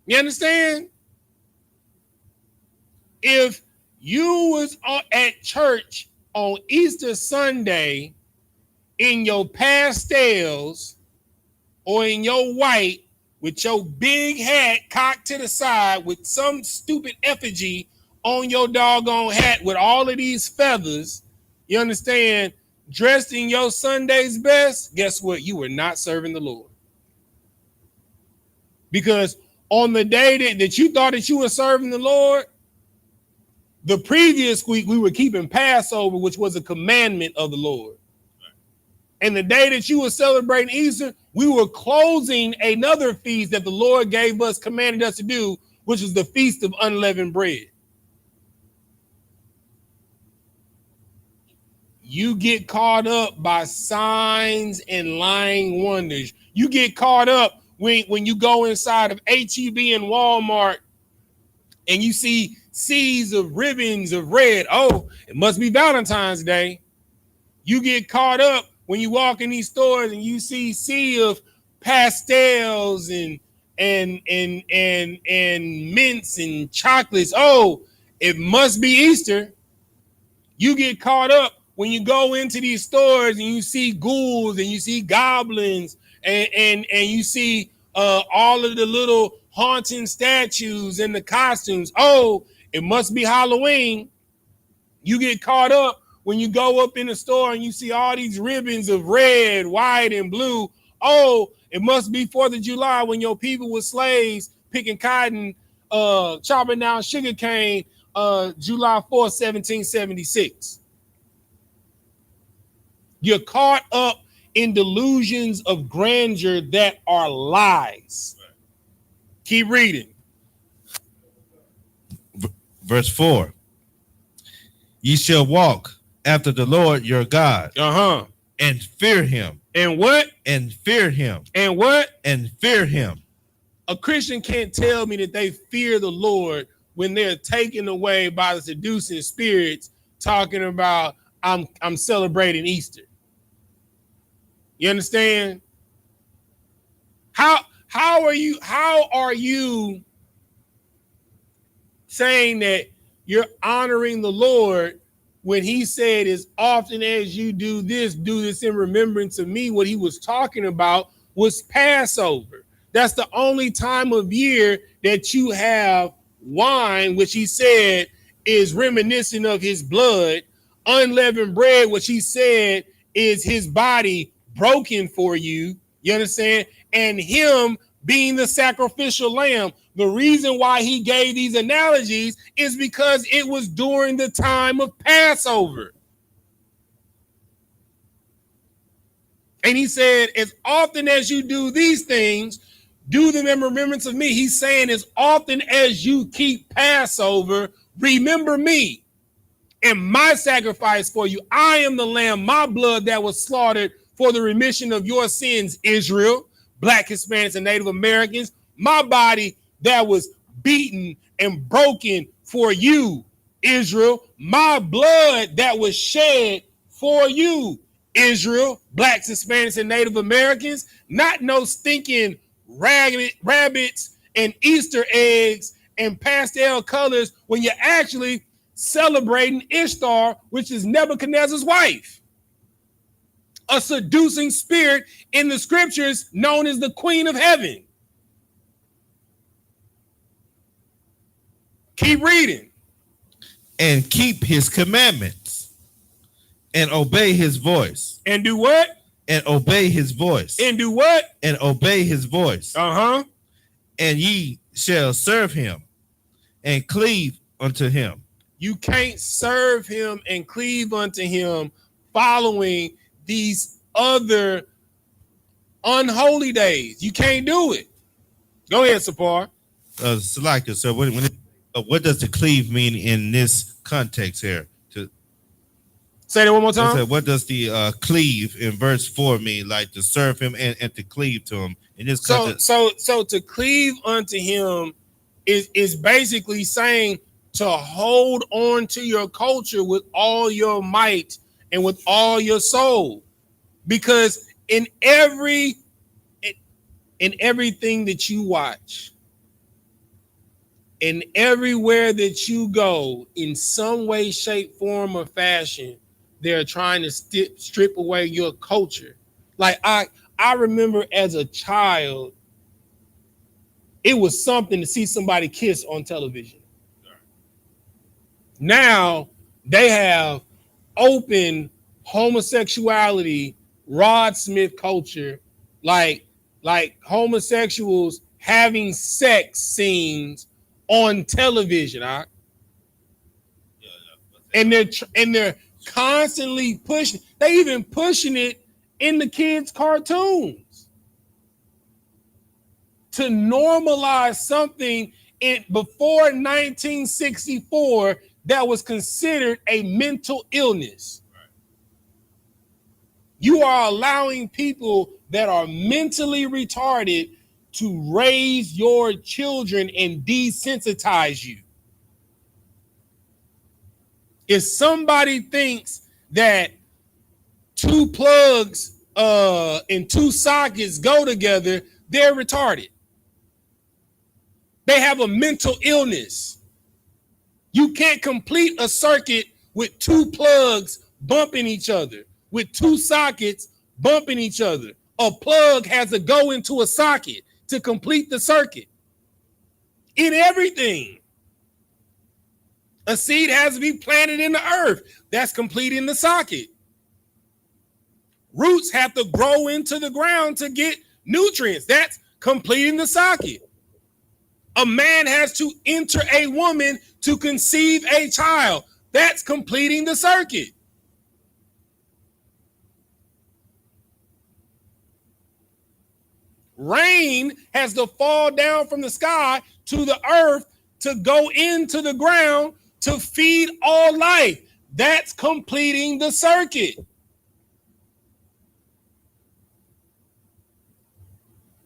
You understand? If you was at church on Easter Sunday in your pastels or in your white with your big hat cocked to the side with some stupid effigy on your doggone hat with all of these feathers, you understand, dressed in your Sunday's best, guess what? You were not serving the Lord. Because on the day that you thought that you were serving the Lord, the previous week we were keeping Passover, which was a commandment of the Lord. And the day that you were celebrating Easter, we were closing another feast that the Lord gave us, commanded us to do, which is the Feast of Unleavened Bread. You get caught up by signs and lying wonders. You get caught up when you go inside of H-E-B and Walmart and you see seas of ribbons of red. Oh, it must be Valentine's Day. You get caught up when you walk in these stores and you see sea of pastels and mints and chocolates. Oh, it must be Easter. You get caught up when you go into these stores and you see ghouls and you see goblins and you see all of the little haunting statues and the costumes. Oh, it must be Halloween. You get caught up when you go up in the store and you see all these ribbons of red, white, and blue. Oh, it must be 4th of July when your people were slaves picking cotton, chopping down sugar cane, July 4th, 1776. You're caught up in delusions of grandeur that are lies. Keep reading. Verse 4. Ye shall walk after the Lord your God. And fear him. And what? And fear him. And what? And fear him. A Christian can't tell me that they fear the Lord when they're taken away by the seducing spirits talking about I'm celebrating Easter. You understand? How are you saying that you're honoring the Lord when he said, as often as you do this in remembrance of me? What he was talking about was Passover. That's the only time of year that you have wine, which he said is reminiscent of his blood, unleavened bread, which he said is his body broken for you. You understand? And him being the sacrificial lamb. The reason why he gave these analogies is because it was during the time of Passover. And he said, as often as you do these things, do them in remembrance of me. He's saying, as often as you keep Passover, remember me and my sacrifice for you. I am the lamb, my blood that was slaughtered for the remission of your sins, Israel, Black, Hispanics, and Native Americans. My body that was beaten and broken for you, Israel. My blood that was shed for you, Israel, Blacks, Hispanics, and Native Americans. Not no stinking rabbits and Easter eggs and pastel colors when you're actually celebrating Ishtar, which is Nebuchadnezzar's wife. A seducing spirit in the scriptures known as the Queen of Heaven. Keep reading. And keep his commandments and obey his voice. And do what? And obey his voice. And do what? And obey his voice. And ye shall serve him and cleave unto him. You can't serve him and cleave unto him following these other unholy days. You can't do it. Go ahead, Sapar. Salaka, so what does the cleave mean in this context here? Say that one more time. What does the cleave in verse 4 mean? Like to serve him and to cleave to him in this context? So to cleave unto him is basically saying to hold on to your culture with all your might and with all your soul, because in everything that you watch, And everywhere that you go, in some way, shape, form, or fashion, they're trying to strip away your culture. Like I remember as a child, it was something to see somebody kiss on television. Now they have open homosexuality, Rod Smith culture, like homosexuals having sex scenes on television. And they're constantly pushing. They even pushing it in the kids' cartoons to normalize something before 1964 that was considered a mental illness. Right. You are allowing people that are mentally retarded to raise your children and desensitize you. If somebody thinks that two plugs and two sockets go together, they're retarded. They have a mental illness. You can't complete a circuit with two plugs bumping each other, with two sockets bumping each other. A plug has to go into a socket to complete the circuit. In everything. A seed has to be planted in the earth. That's completing the socket. Roots have to grow into the ground to get nutrients. That's completing the socket. A man has to enter a woman to conceive a child. That's completing the circuit. Rain has to fall down from the sky to the earth to go into the ground to feed all life. That's completing the circuit.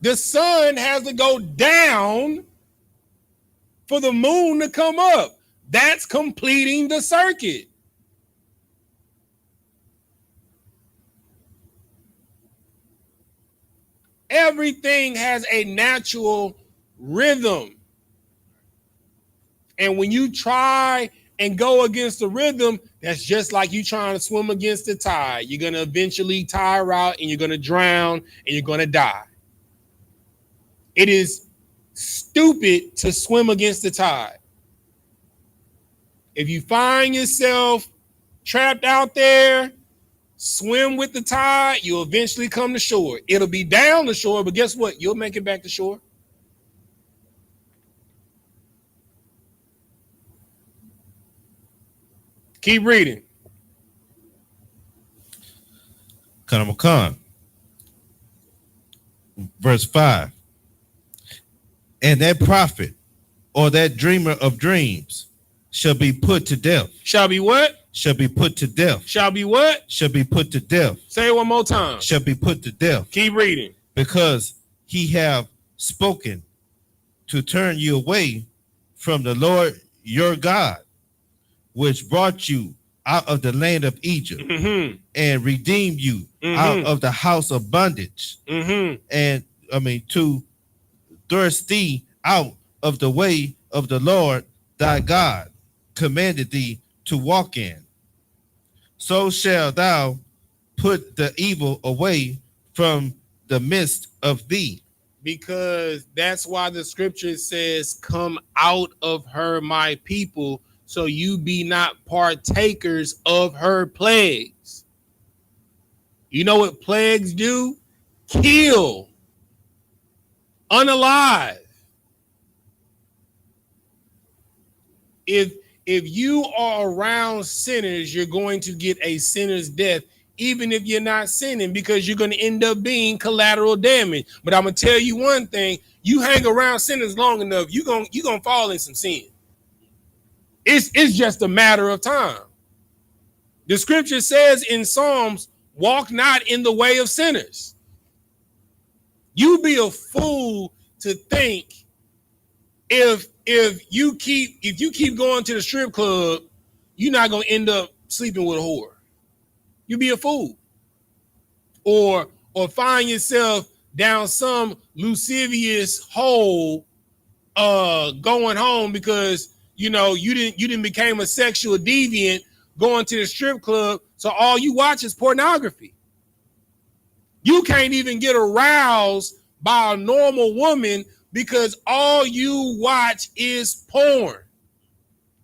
The sun has to go down for the moon to come up. That's completing the circuit. Everything has a natural rhythm. And when you try and go against the rhythm, that's just like you trying to swim against the tide. You're going to eventually tire out and you're going to drown and you're going to die. It is stupid to swim against the tide. If you find yourself trapped out there, swim with the tide, you'll eventually come to shore. It'll be down the shore, but guess what? You'll make it back to shore. Keep reading. Khan. Verse 5. And that prophet or that dreamer of dreams shall be put to death. Shall be what? Shall be put to death. Shall be what? Shall be put to death. Say it one more time. Shall be put to death. Keep reading. Because he have spoken to turn you away from the Lord your God, which brought you out of the land of Egypt and redeemed you out of the house of bondage. And to thrust thee out of the way of the Lord thy God commanded thee to walk in. So shalt thou put the evil away from the midst of thee. Because that's why the scripture says, come out of her, my people, so you be not partakers of her plagues. You know what plagues do? Kill. Unalive. If you are around sinners, you're going to get a sinner's death, even if you're not sinning, because you're going to end up being collateral damage. But I'm going to tell you one thing, you hang around sinners long enough, you're going to fall in some sin. It's just a matter of time. The scripture says in Psalms, walk not in the way of sinners. You be a fool to think if you keep going to the strip club, you're not going to end up sleeping with a whore. You be a fool. Or find yourself down some lascivious hole going home because you didn't became a sexual deviant going to the strip club, so all you watch is pornography. You can't even get aroused by a normal woman because all you watch is porn.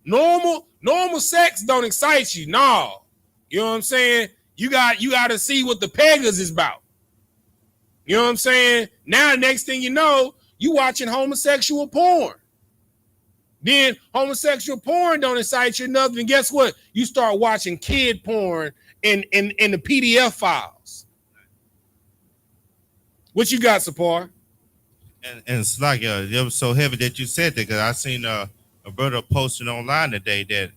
Normal sex don't excite you. No. You know what I'm saying? You got to see what the Pegas is about. You know what I'm saying? Now, next thing you know, you watching homosexual porn. Then homosexual porn don't excite you enough. And guess what? You start watching kid porn in the PDF files. What you got, Sapar? And it's like it was so heavy that you said that, because I seen a brother posting online today that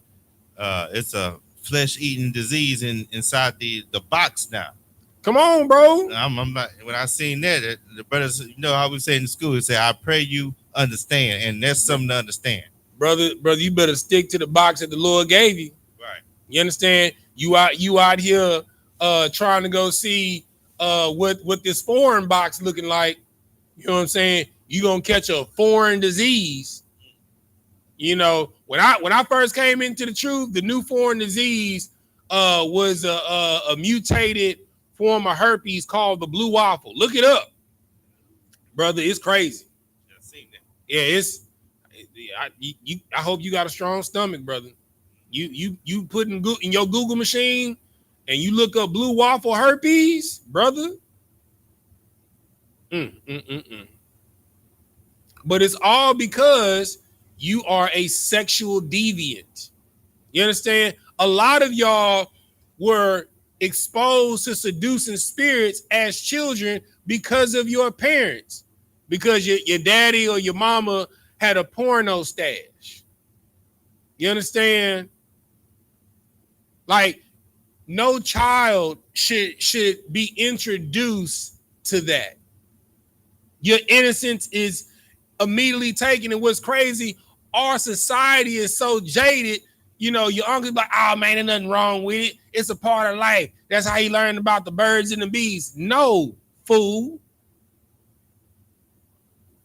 it's a flesh-eating disease inside the box now. Come on, bro. I'm not, when I seen that, the brothers, you know how we say in school, they say, I pray you understand, and that's something to understand. Brother, you better stick to the box that the Lord gave you. Right. You understand? You out here trying to go see what this foreign box looking like. You know what I'm saying? You gonna catch a foreign disease. You know, when I first came into the truth, the new foreign disease was a mutated form of herpes called the blue waffle. Look it up, brother. It's crazy. I've seen that. Yeah, I hope you got a strong stomach, brother. You put in your Google machine and you look up blue waffle herpes, brother. But it's all because you are a sexual deviant. You understand? A lot of y'all were exposed to seducing spirits as children because of your parents, because your daddy or your mama had a porno stash. You understand? Like, no child should be introduced to that. Your innocence is immediately taken. And what's crazy, our society is so jaded. You know, your uncle's like, oh man, there's nothing wrong with it. It's a part of life. That's how he learned about the birds and the bees. No, fool.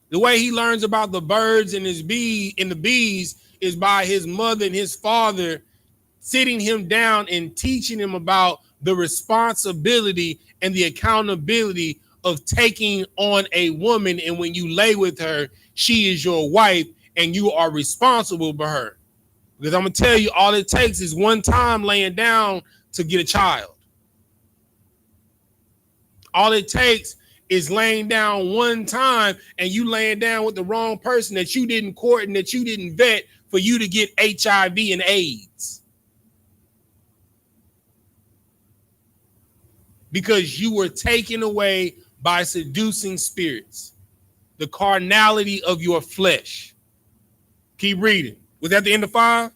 The way he learns about the birds and the bees is by his mother and his father sitting him down and teaching him about the responsibility and the accountability of taking on a woman. And when you lay with her, she is your wife and you are responsible for her. Because I'm going to tell you, all it takes is one time laying down to get a child. All it takes is laying down one time and you laying down with the wrong person that you didn't court and that you didn't vet for you to get HIV and AIDS. Because you were taken away by seducing spirits, the carnality of your flesh. Keep reading. Was that the end of 5?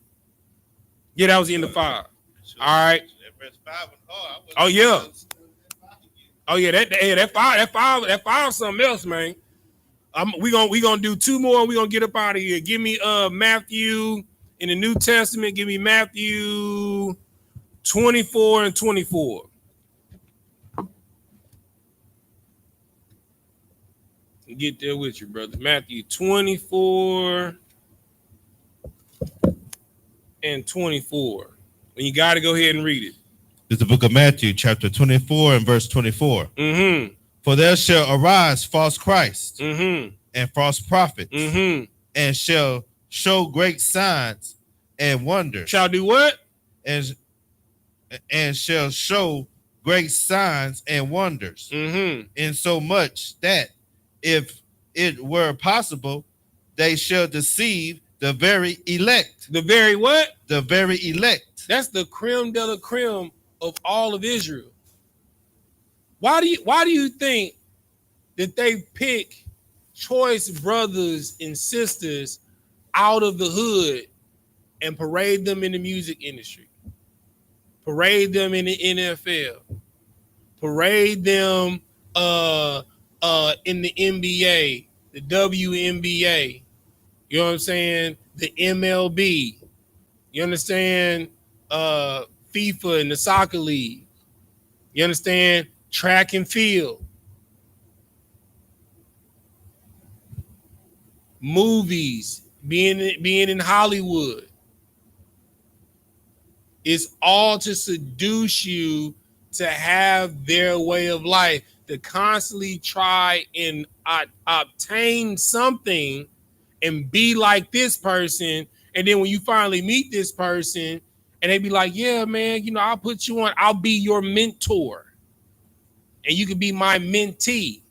Yeah, that was the end of 5. All right. Oh yeah. Oh yeah. That 5 something else, man. We gonna do 2 more. We gonna get up out of here. Give me Matthew in the New Testament. Give me Matthew 24 and 24. Get there with you, brother. Matthew 24 and 24. When you got to go ahead and read it. It's the book of Matthew, chapter 24 and verse 24. For there shall arise false Christ and false prophets and shall show great signs and wonders. Shall do what? And shall show great signs and wonders. In so much that if it were possible, they shall deceive the very elect. The very what? The very elect. That's the creme de la creme of all of Israel. Why do you think that they pick choice brothers and sisters out of the hood and parade them in the music industry? Parade them in the NFL. Parade them in the NBA, the WNBA, you know what I'm saying? The MLB, you understand? FIFA and the soccer league, you understand? Track and field. movies, being in Hollywood. It's all to seduce you to have their way of life, to constantly try and obtain something and be like this person. And then when you finally meet this person and they be like, yeah, man, I'll put you on, I'll be your mentor and you can be my mentee.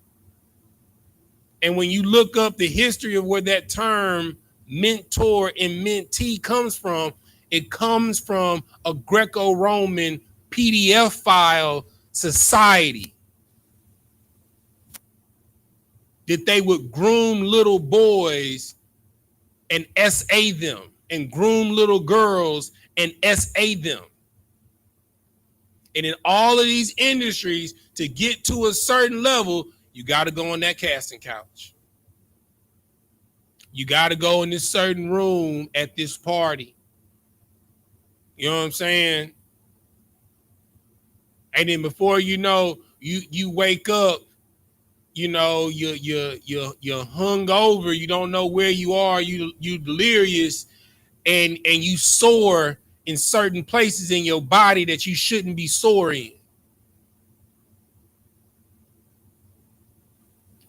And when you look up the history of where that term mentor and mentee comes from, it comes from a Greco-Roman PDF file society that they would groom little boys and SA them, and groom little girls and SA them. And in all of these industries, to get to a certain level, you got to go on that casting couch. You got to go in this certain room at this party. You know what I'm saying? And then before you know, you wake up, you're hungover, you don't know where you are, you delirious, and you sore in certain places in your body that you shouldn't be sore in.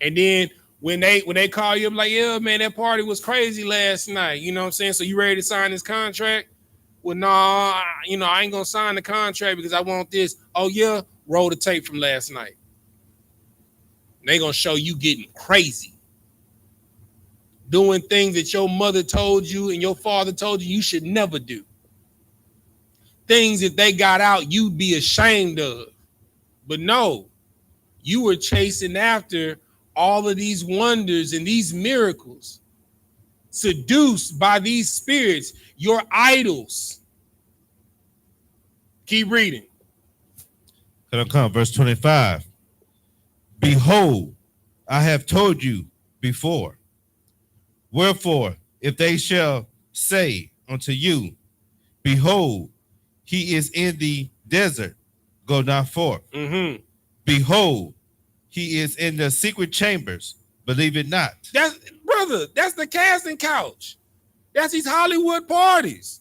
And then when they call you up like, yeah, man, that party was crazy last night. You know what I'm saying? So you ready to sign this contract? Well, no, I ain't gonna sign the contract because I want this. Oh yeah, roll the tape from last night. They gonna show you getting crazy, doing things that your mother told you and your father told you should never do. Things that they got out, you'd be ashamed of. But no, you were chasing after all of these wonders and these miracles, seduced by these spirits, your idols. Keep reading. Gonna come, verse 25. Behold, I have told you before. Wherefore, if they shall say unto you, behold, he is in the desert, go not forth. Mm-hmm. Behold, he is in the secret chambers, believe it not. That's the casting couch. That's these Hollywood parties.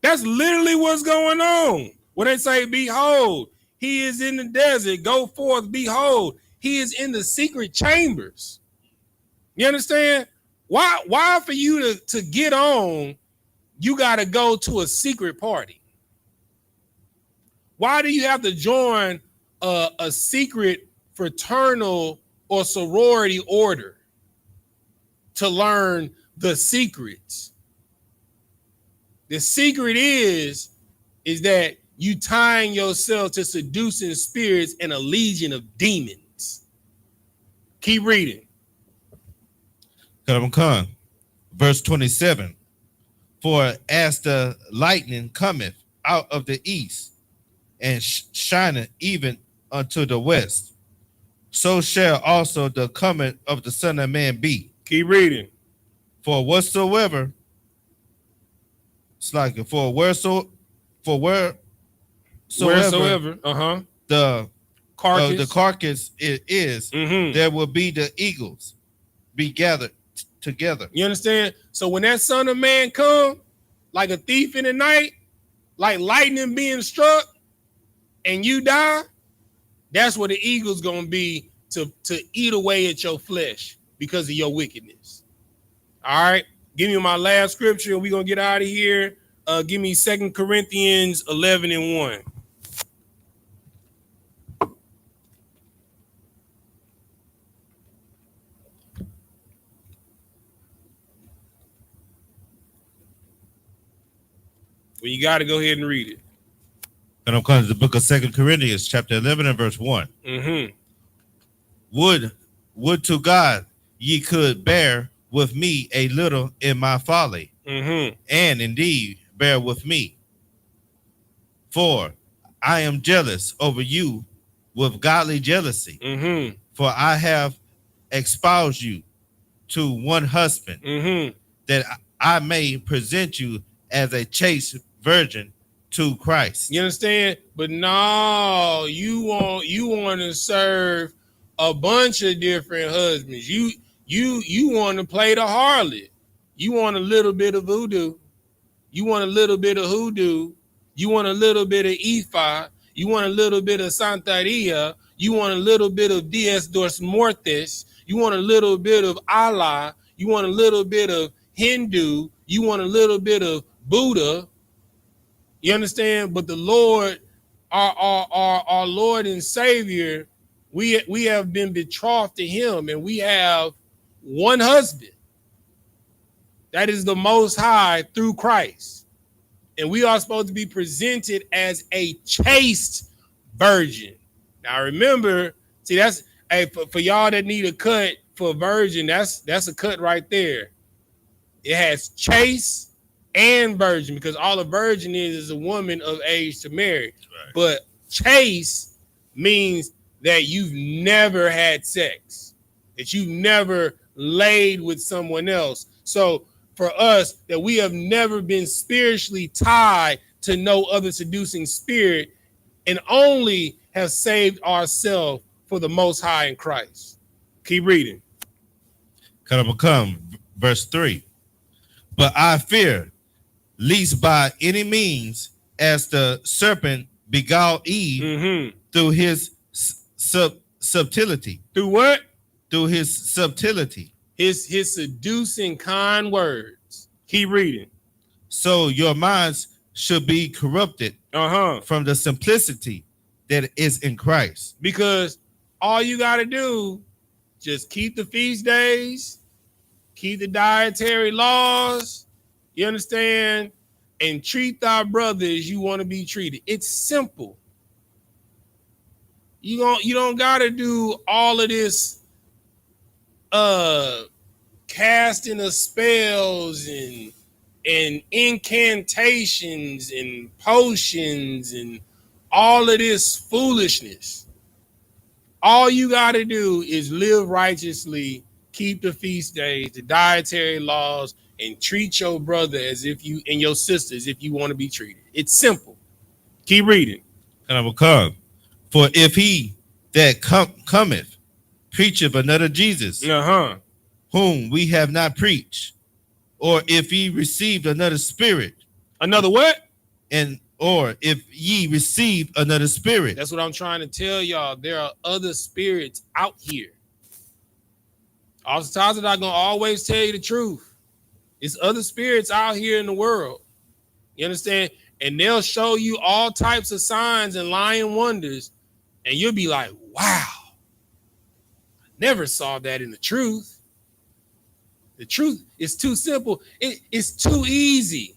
That's literally what's going on. When they say, behold, he is in the desert, go forth, behold, he is in the secret chambers. You understand? Why for you to get on, you got to go to a secret party? Why do you have to join a secret fraternal or sorority order to learn the secrets? The secret is that you tying yourself to seducing spirits and a legion of demons. Keep reading. Come. Verse 27. For as the lightning cometh out of the east and shineth even unto the west, so shall also the coming of the Son of Man be. Keep reading. For wheresoever the carcass is, mm-hmm. there will be the eagles be gathered together. You understand? So when that Son of Man come, like a thief in the night, like lightning being struck, and you die, that's where the eagle's gonna be to eat away at your flesh because of your wickedness. All right, give me my last scripture. We're gonna get out of here. Give me 2 Corinthians 11:1. Well, you got to go ahead and read it. And I'm coming to the book of 2 Corinthians, chapter 11 and verse 1. Mm-hmm. Would to God ye could bear with me a little in my folly, mm-hmm. and indeed bear with me. For I am jealous over you with godly jealousy, mm-hmm. for I have espoused you to one husband, mm-hmm. that I may present you as a chaste virgin to Christ. You understand? But no, you want to serve a bunch of different husbands. You You want to play the harlot. You want a little bit of voodoo. You want a little bit of hoodoo. You want a little bit of Ifa. You want a little bit of Santeria. You want a little bit of Diez dos Muertes. You want a little bit of Allah. You want a little bit of Hindu. You want a little bit of Buddha. You understand? But the Lord, our Lord and Savior, we have been betrothed to him, and we have one husband. That is the Most High through Christ. And we are supposed to be presented as a chaste virgin. Now remember, see, that's for y'all that need a cut for a virgin, that's a cut right there. It has chaste and virgin, because all a virgin is a woman of age to marry. Right. But chaste means that you've never had sex, that you've never laid with someone else. So for us, that we have never been spiritually tied to no other seducing spirit, and only have saved ourselves for the Most High in Christ. Keep reading. Come, verse 3. But I fear, lest by any means, as the serpent beguiled Eve through his subtlety. Through what? Through his subtlety. His seducing kind words. Keep reading. So your minds should be corrupted from the simplicity that is in Christ. Because all you got to do, just keep the feast days, keep the dietary laws, you understand, and treat thy brother as you want to be treated. It's simple. You don't got to do all of this casting of spells and incantations and potions and all of this foolishness. All you got to do is live righteously, keep the feast days, the dietary laws, and treat your brother as if you, and your sister as if you want to be treated. It's simple. Keep reading. And I will come. For if he that cometh preacheth another Jesus, whom we have not preached, or if ye received another spirit. Another what? Or if ye receive another spirit. That's what I'm trying to tell y'all. There are other spirits out here. Oftentimes, I'm not going to always tell you the truth. It's other spirits out here in the world. You understand? And they'll show you all types of signs and lying wonders. And you'll be like, wow, I never saw that in the truth. The truth is too simple. It's too easy.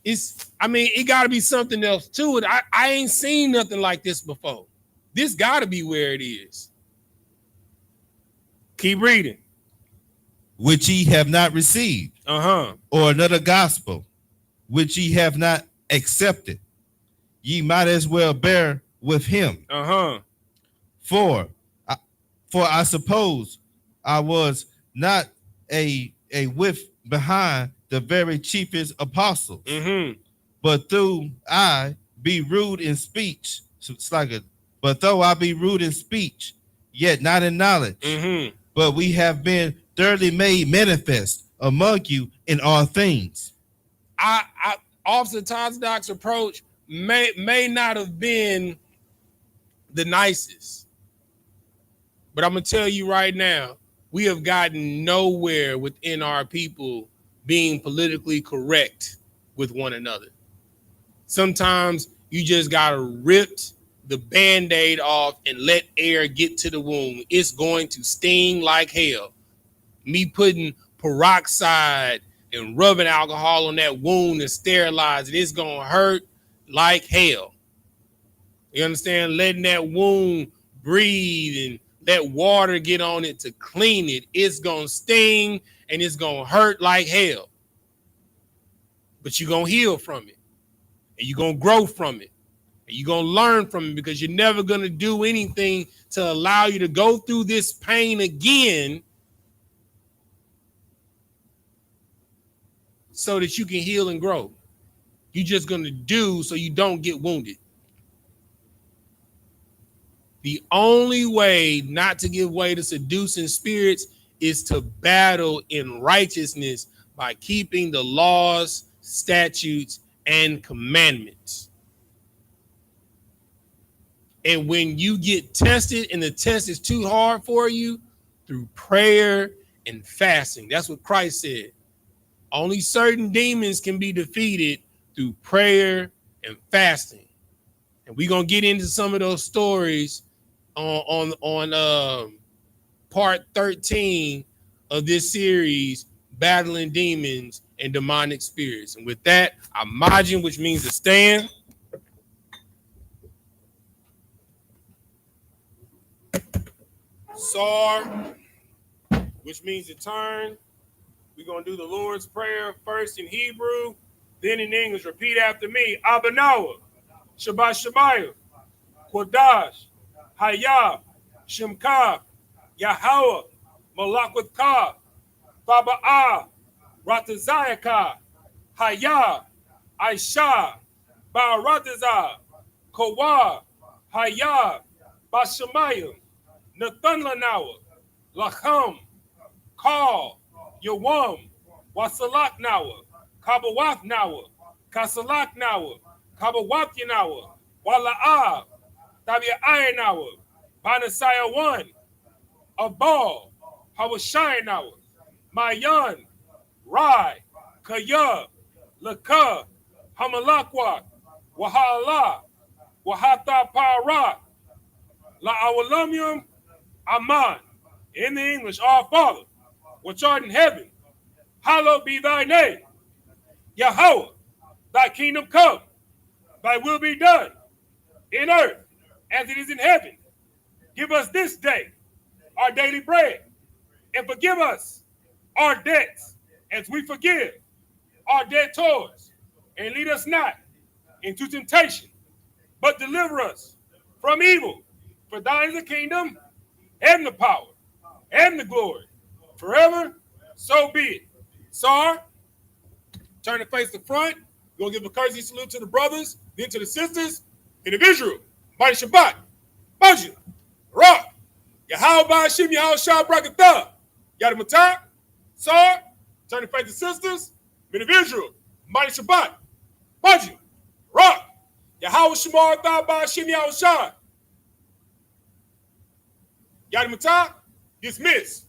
It got to be something else to it. I ain't seen nothing like this before. This got to be where it is. Keep reading. Which ye have not received, or another gospel, which ye have not accepted. Ye might as well bear with him. For I suppose I was not a whiff behind the very chiefest apostles, but though I be rude in speech, but though I be rude in speech, yet not in knowledge, but we have been thoroughly made manifest among you in all things. Officer Tazadok's approach may not have been the nicest, but I'm gonna tell you right now, we have gotten nowhere within our people being politically correct with one another. Sometimes you just gotta rip the Band-Aid off and let air get to the wound. It's going to sting like hell. Me putting peroxide and rubbing alcohol on that wound and sterilize it, it's gonna hurt like hell. You understand? Letting that wound breathe and let water get on it to clean it, it's gonna sting and it's gonna hurt like hell. But you're gonna heal from it, and you're gonna grow from it, and you're gonna learn from it, because you're never gonna do anything to allow you to go through this pain again so that you can heal and grow. You're just gonna do so you don't get wounded. The only way not to give way to seducing spirits is to battle in righteousness by keeping the laws, statutes, and commandments. And when you get tested and the test is too hard for you, through prayer and fasting. That's what Christ said. Only certain demons can be defeated through prayer and fasting. And we're going to get into some of those stories on part 13 of this series, Battling Demons and Demonic Spirits. And with that, Imagine, which means to stand. Sar, which means to turn. We're going to do the Lord's Prayer first in Hebrew, then in English. Repeat after me. Abanawa, Shabbat Shemayah, Kodash, Hayah, Shemka, Yahweh, Malakwatha, Baba'ah, Ratazayaka, Hayah, Aisha, Ba'aratazah, Kawah, Hayah, Bashamayah, Nathanlanawa, Lacham, Kal, Yawam, Wasalak Nawa, Kabawak Nawa, Kasalak Nawa, Kabawaki Nawa, Wala'ah, Tabi'ai Nawa, Banasaya 1, Abal, Hawashai Nawa, Mayan, Rai, Kaya, Laka, Hamalakwa, Wahala, Wahata Para, La'awalamium, Aman. In the English, Our Father, which art in heaven, hallowed be thy name. Yahweh, thy kingdom come, thy will be done in earth as it is in heaven. Give us this day our daily bread, and forgive us our debts as we forgive our debtors. And lead us not into temptation, but deliver us from evil. For thine is the kingdom, and the power, and the glory, forever. So be it. Sar, turn to face the front. We're going to give a courtesy salute to the brothers, then to the sisters, individual. Mighty Shabbat, Bonjour, Rock, Yahweh Bashim, Yahweh Shah Brakatha, Yada Matah, Sar, turn to face the sisters, individual. Mighty Shabbat, Bonjour, Rock, Yahweh Shamar Tha Bashim, Yahweh Shah, Yada Matah, dismiss.